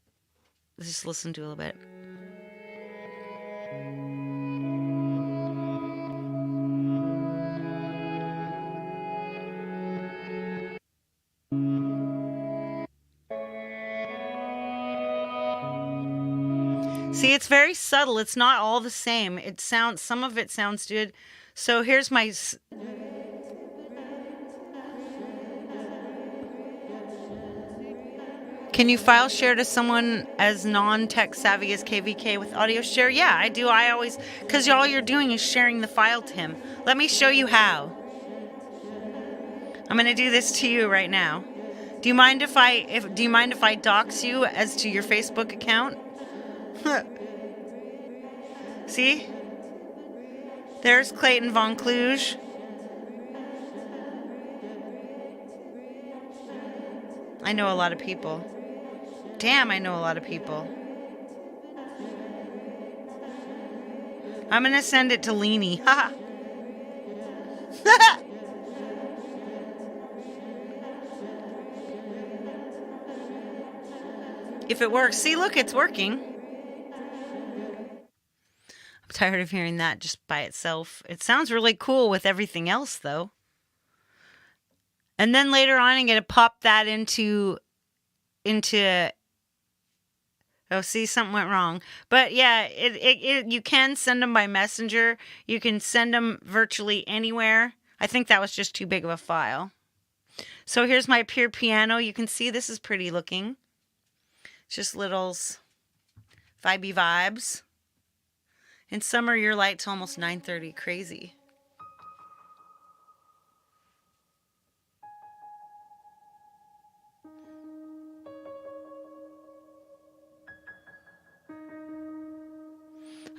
just listen to a little bit. See, it's very subtle. It's not all the same. Some of it sounds good. So here's my... Can you file share to someone as non-tech savvy as KVK with audio share? Yeah, I do. I always... Because all you're doing is sharing the file to him. Let me show you how. I'm going to do this to you right now. Do you mind if I dox you as to your Facebook account? See? There's Clayton Von Kluge. I know a lot of people. Damn, I know a lot of people. I'm going to send it to Leanie. Ha. If it works. See, look, it's working. I'm tired of hearing that just by itself. It sounds really cool with everything else, though. And then later on, I'm going to pop that into. Oh, see, something went wrong. But yeah, you can send them by messenger. You can send them virtually anywhere. I think that was just too big of a file. So here's my pure piano. You can see this is pretty looking. Just littles, vibey vibes. In summer, you're light till almost 9:30. Crazy.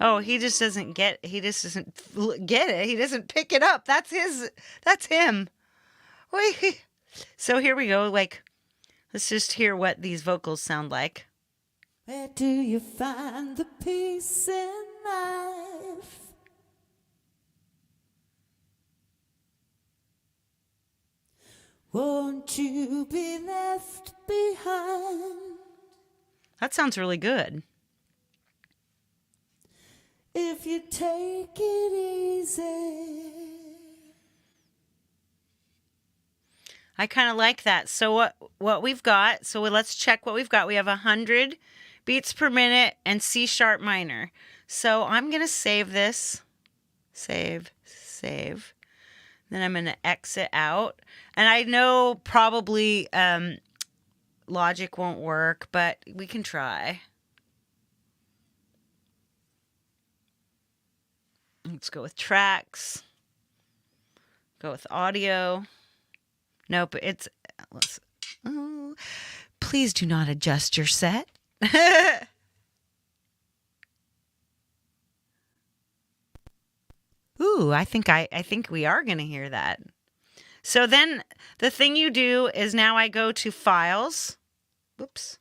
Oh, he just doesn't get it. He just doesn't get it. He doesn't pick it up. That's him. Wait. So here we go. Like, let's just hear what these vocals sound like. Where do you find the peace in life? Won't you be left behind? That sounds really good. If you take it easy. I kind of like that. So what we've got, so let's check what we've got. We have 100 beats per minute and C sharp minor. So I'm going to save this. Save. Then I'm going to exit out. And I know probably Logic won't work, but we can try. Let's go with tracks. Go with audio. Nope, please do not adjust your set. Ooh, I think we are going to hear that. So then the thing you do is now I go to files. Whoops.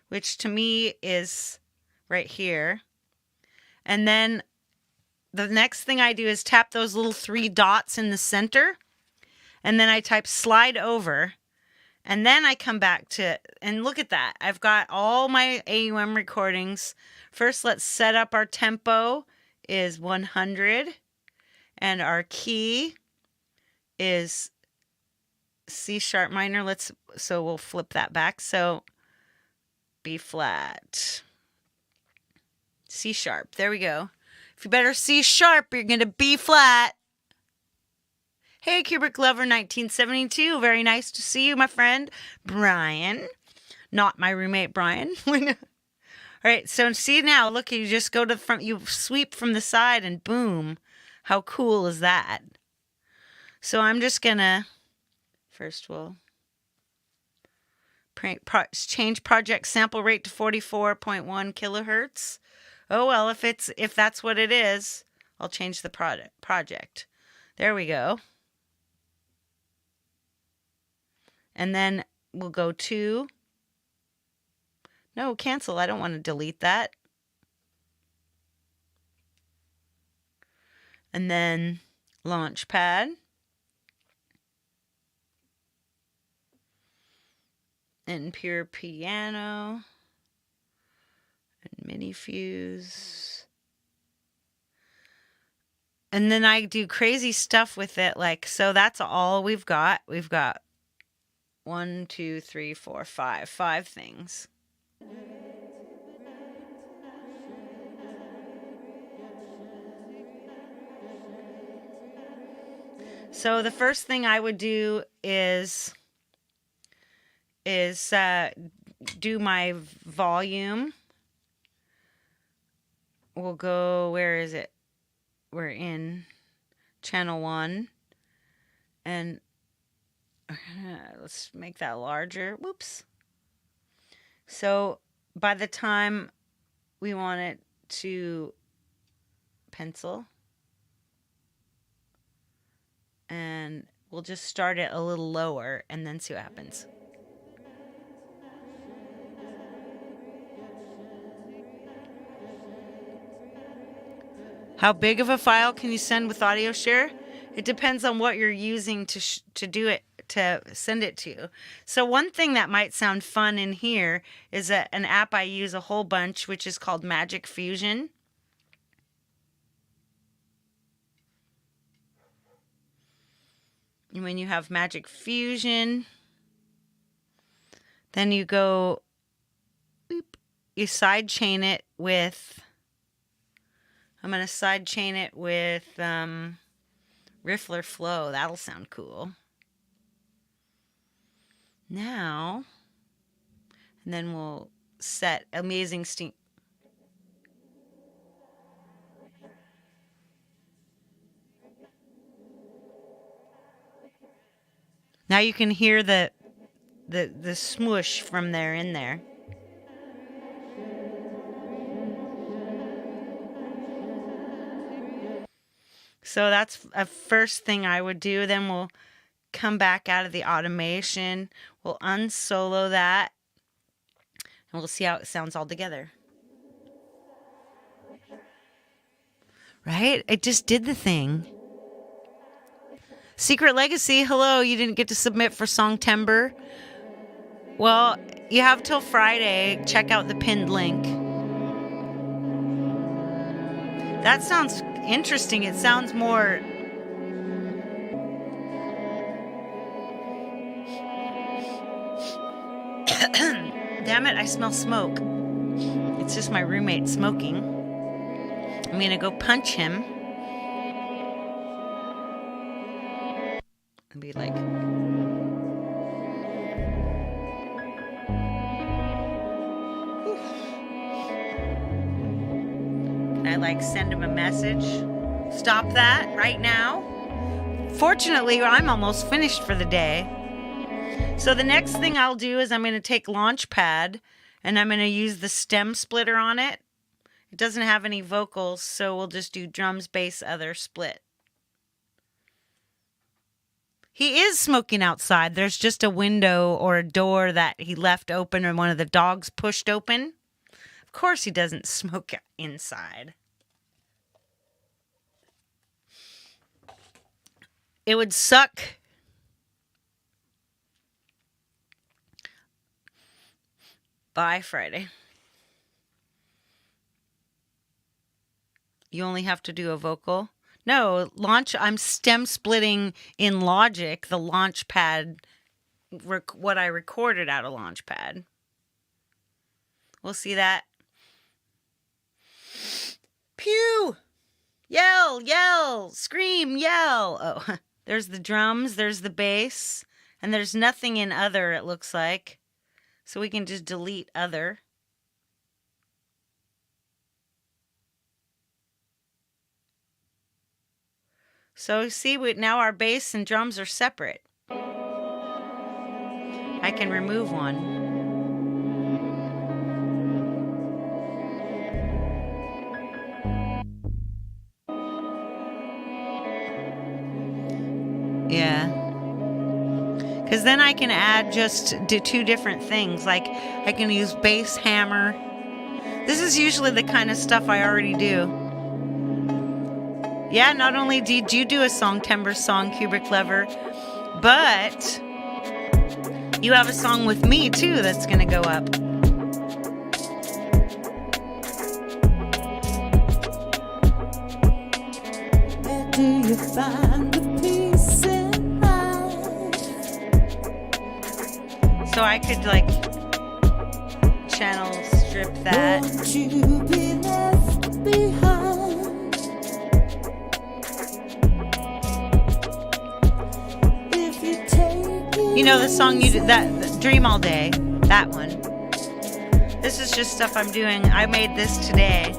Which to me is right here. And then the next thing I do is tap those little 3 dots in the center. And then I type slide over. And then I come back to, and look at that. I've got all my AUM recordings. First, let's set up our tempo is 100. And our key is C sharp minor. So we'll flip that back. So B flat, C sharp. There we go. If you better C sharp, you're going to B flat. Hey, Kubrick Lover 1972. Very nice to see you, my friend. Brian. Not my roommate, Brian. All right, so see now, look, you just go to the front, you sweep from the side, and boom. How cool is that? So I'm just going to, first we'll change project sample rate to 44.1 kilohertz. Oh, well, if that's what it is, I'll change the project. There we go. And then we'll go to, no, cancel. I don't want to delete that. And then Launchpad. And Pure Piano. And Mini Fuse. And then I do crazy stuff with it. Like, so that's all we've got. We've got 1, 2, 3, 4, 5. 5 things. So the first thing I would do is do my volume. We'll go, where is it? We're in channel 1. And let's make that larger. Whoops. So by the time we want it to pencil, And we'll just start it a little lower and then see what happens. How big of a file can you send with audio share? It depends on what you're using to do it, to send it to. So one thing that might sound fun in here is an app I use a whole bunch, which is called Magic Fusion. And when you have Magic Fusion, then you go, you sidechain it with, I'm going to sidechain it with Riffler Flow. That'll sound cool. Now, and then we'll set Amazing Steam. Now you can hear the smoosh from there in there. So that's a first thing I would do. Then we'll come back out of the automation. We'll unsolo that. And we'll see how it sounds all together. Right? It just did the thing. Secret Legacy, hello. You didn't get to submit for Songtember. Well, you have till Friday. Check out the pinned link. That sounds interesting. It sounds more... Damn it, I smell smoke. It's just my roommate smoking. I'm gonna go punch him. And be like... I like send him a message. Stop that right now. Fortunately, I'm almost finished for the day. So the next thing I'll do is I'm going to take Launchpad and I'm going to use the stem splitter on it. It doesn't have any vocals, so we'll just do drums, bass, other, split. He is smoking outside. There's just a window or a door that he left open or one of the dogs pushed open. Of course he doesn't smoke inside. It would suck. Bye, Friday. You only have to do a vocal? No, I'm stem splitting in Logic, the Launchpad, what I recorded out of Launchpad. We'll see that. Pew! Yell, yell, scream, yell. Oh, there's the drums, there's the bass, and there's nothing in other, it looks like. So we can just delete other. So see, now our bass and drums are separate. I can remove one. Yeah. Because then I can add just two different things. Like I can use bass hammer. This is usually the kind of stuff I already do. Yeah, not only did you do a Songtember song, Cubic Lever, but you have a song with me too that's going to go up. Where do you find the peace in life? So I could like channel strip that. Won't you be left behind? You know the song you did, that Dream All Day, that one. This is just stuff I'm doing. I made this today.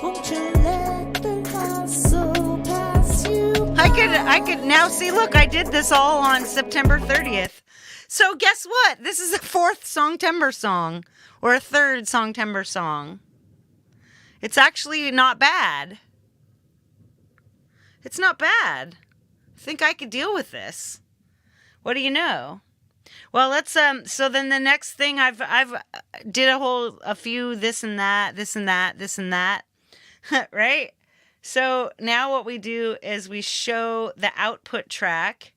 Won't you let the hustle pass you by? I could now see, look, I did this all on September 30th. So guess what? This is a fourth Songtember song, or a third Songtember song. It's actually not bad. It's not bad. think I could deal with this. What do you know? Well, let's so then the next thing I've did a few this and that, right? So now what we do is we show the output track,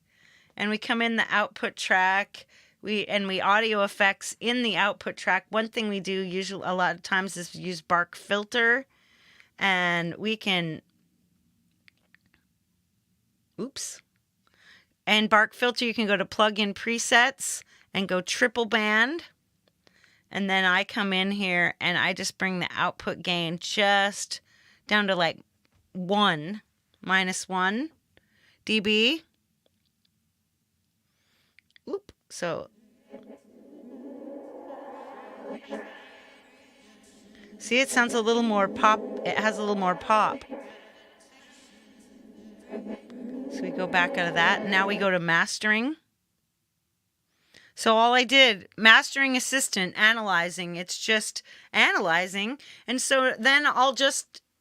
and we come in the output track, we audio effects in the output track. One thing we do usually a lot of times is use Bark Filter, and we can and Bark Filter, you can go to plug-in presets and go triple band. And then I come in here and I just bring the output gain just down to like -1 dB. So see, it sounds a little more pop. It has a little more pop. So we go back out of that. Now we go to mastering. So all I did, mastering assistant, analyzing, it's just analyzing. And so then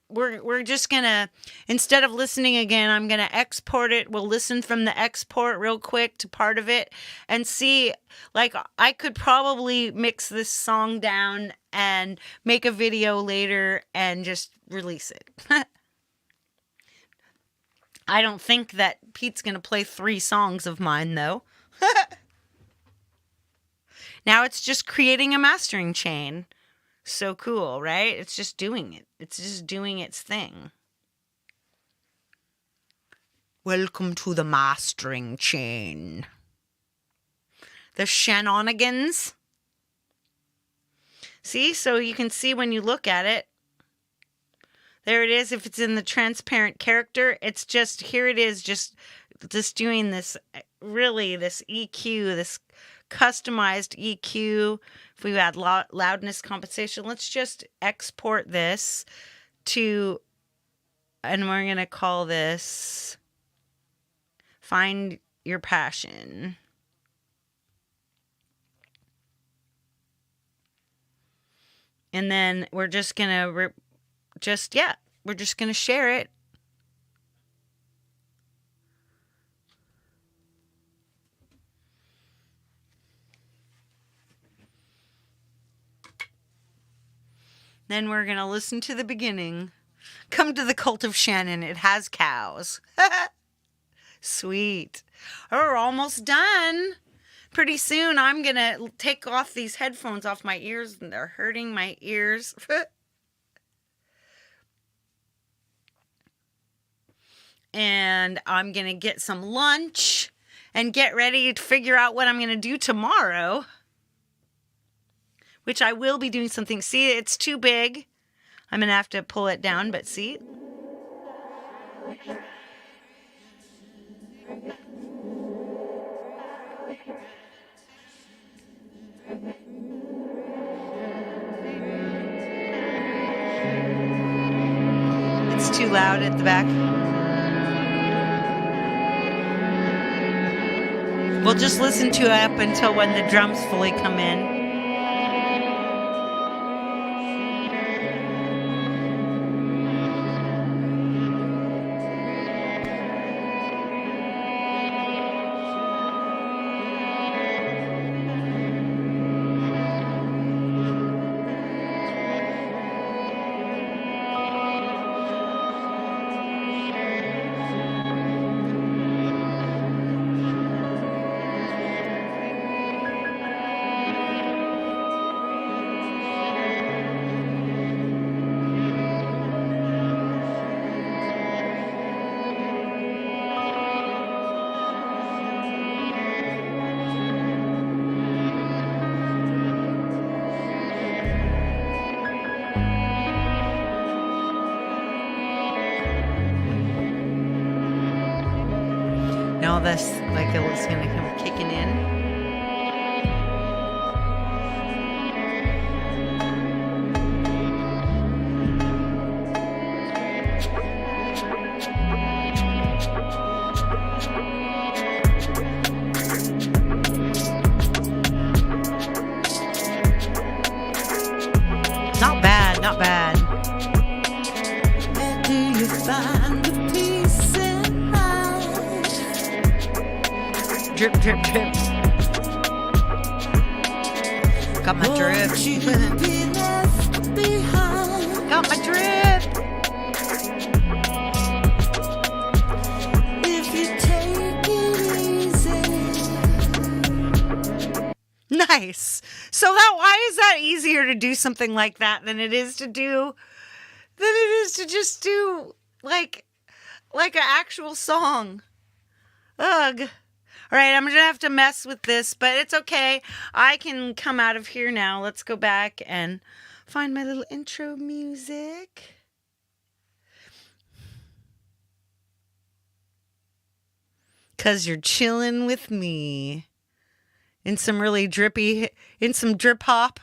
we're just gonna, instead of listening again, I'm gonna export it. We'll listen from the export real quick to part of it and see, like, I could probably mix this song down and make a video later and just release it. I don't think that Pete's going to play 3 songs of mine, though. Now it's just creating a mastering chain. So cool, right? It's just doing it. It's just doing its thing. Welcome to the mastering chain. The shenanigans. See? So you can see when you look at it. There it is. If it's in the transparent character, it's just, here it is, just doing this, really, this EQ, this customized EQ. If we add loudness compensation, let's just export this to, and we're going to call this Find Your Passion. And then we're just going to we're just going to share it. Then we're going to listen to the beginning. Come to the cult of Shannon. It has cows. Sweet. Oh, we're almost done. Pretty soon I'm going to take off these headphones off my ears, and they're hurting my ears. And I'm going to get some lunch and get ready to figure out what I'm going to do tomorrow. Which I will be doing something. See, it's too big. I'm going to have to pull it down, but see? It's too loud at the back. We'll just listen to it up until when the drums fully come in. All this, like, it's gonna come kicking in. Not bad, not bad. Where do you find the peace in life? Drip, drip, drip. Got my drip. Won't you be left behind? Got my drip. If you take it easy. Nice. So that why is that easier to do something like that than it is to just do like an actual song? Ugh. All right, I'm going to have to mess with this, but it's okay. I can come out of here now. Let's go back and find my little intro music. Cause you're chilling with me in some really drippy, in some drip hop,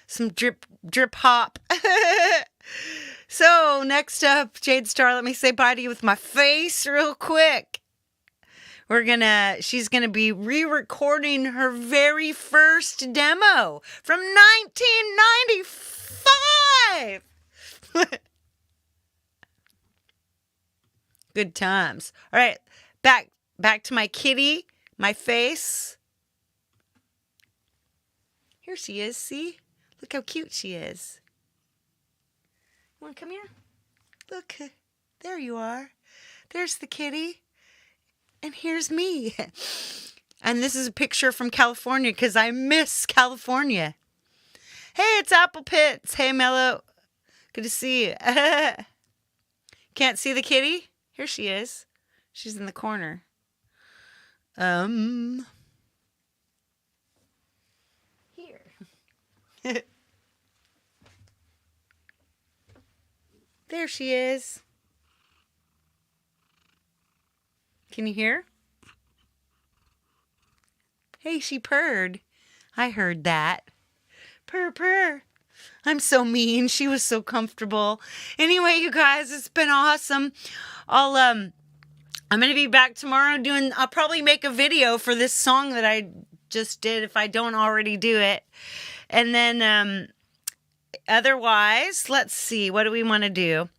some drip hop. So next up, Jade Star, let me say bye to you with my face real quick. She's gonna be re-recording her very first demo from 1995. Good times. All right, back to my kitty, my face. Here she is, see? Look how cute she is. You wanna come here? Look, there you are. There's the kitty. And here's me. And this is a picture from California because I miss California. Hey, it's Apple Pits. Hey, Mello. Good to see you. Can't see the kitty? Here she is. She's in the corner. Here. There she is. Can you hear? Hey, she purred. I heard that. Purr, purr. I'm so mean. She was so comfortable. Anyway, you guys, it's been awesome. I'm going to be back tomorrow I'll probably make a video for this song that I just did if I don't already do it. And then, otherwise, let's see. What do we want to do?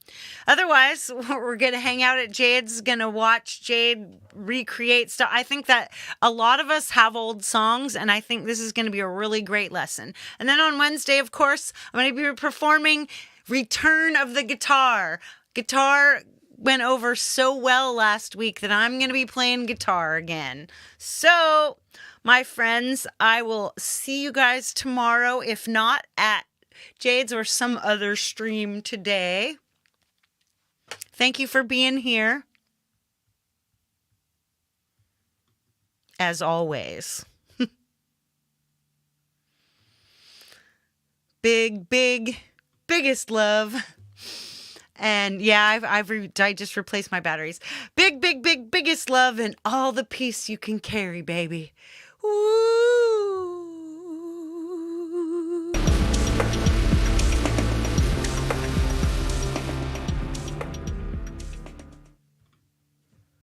Otherwise, we're going to hang out at Jade's, going to watch Jade recreate stuff. I think that a lot of us have old songs, and I think this is going to be a really great lesson. And then on Wednesday, of course, I'm going to be performing Return of the Guitar. Guitar went over so well last week that I'm going to be playing guitar again. So, my friends, I will see you guys tomorrow, if not at Jade's or some other stream today. Thank you for being here. As always. Biggest love. And yeah, I just replaced my batteries. Biggest love and all the peace you can carry, baby. Woo!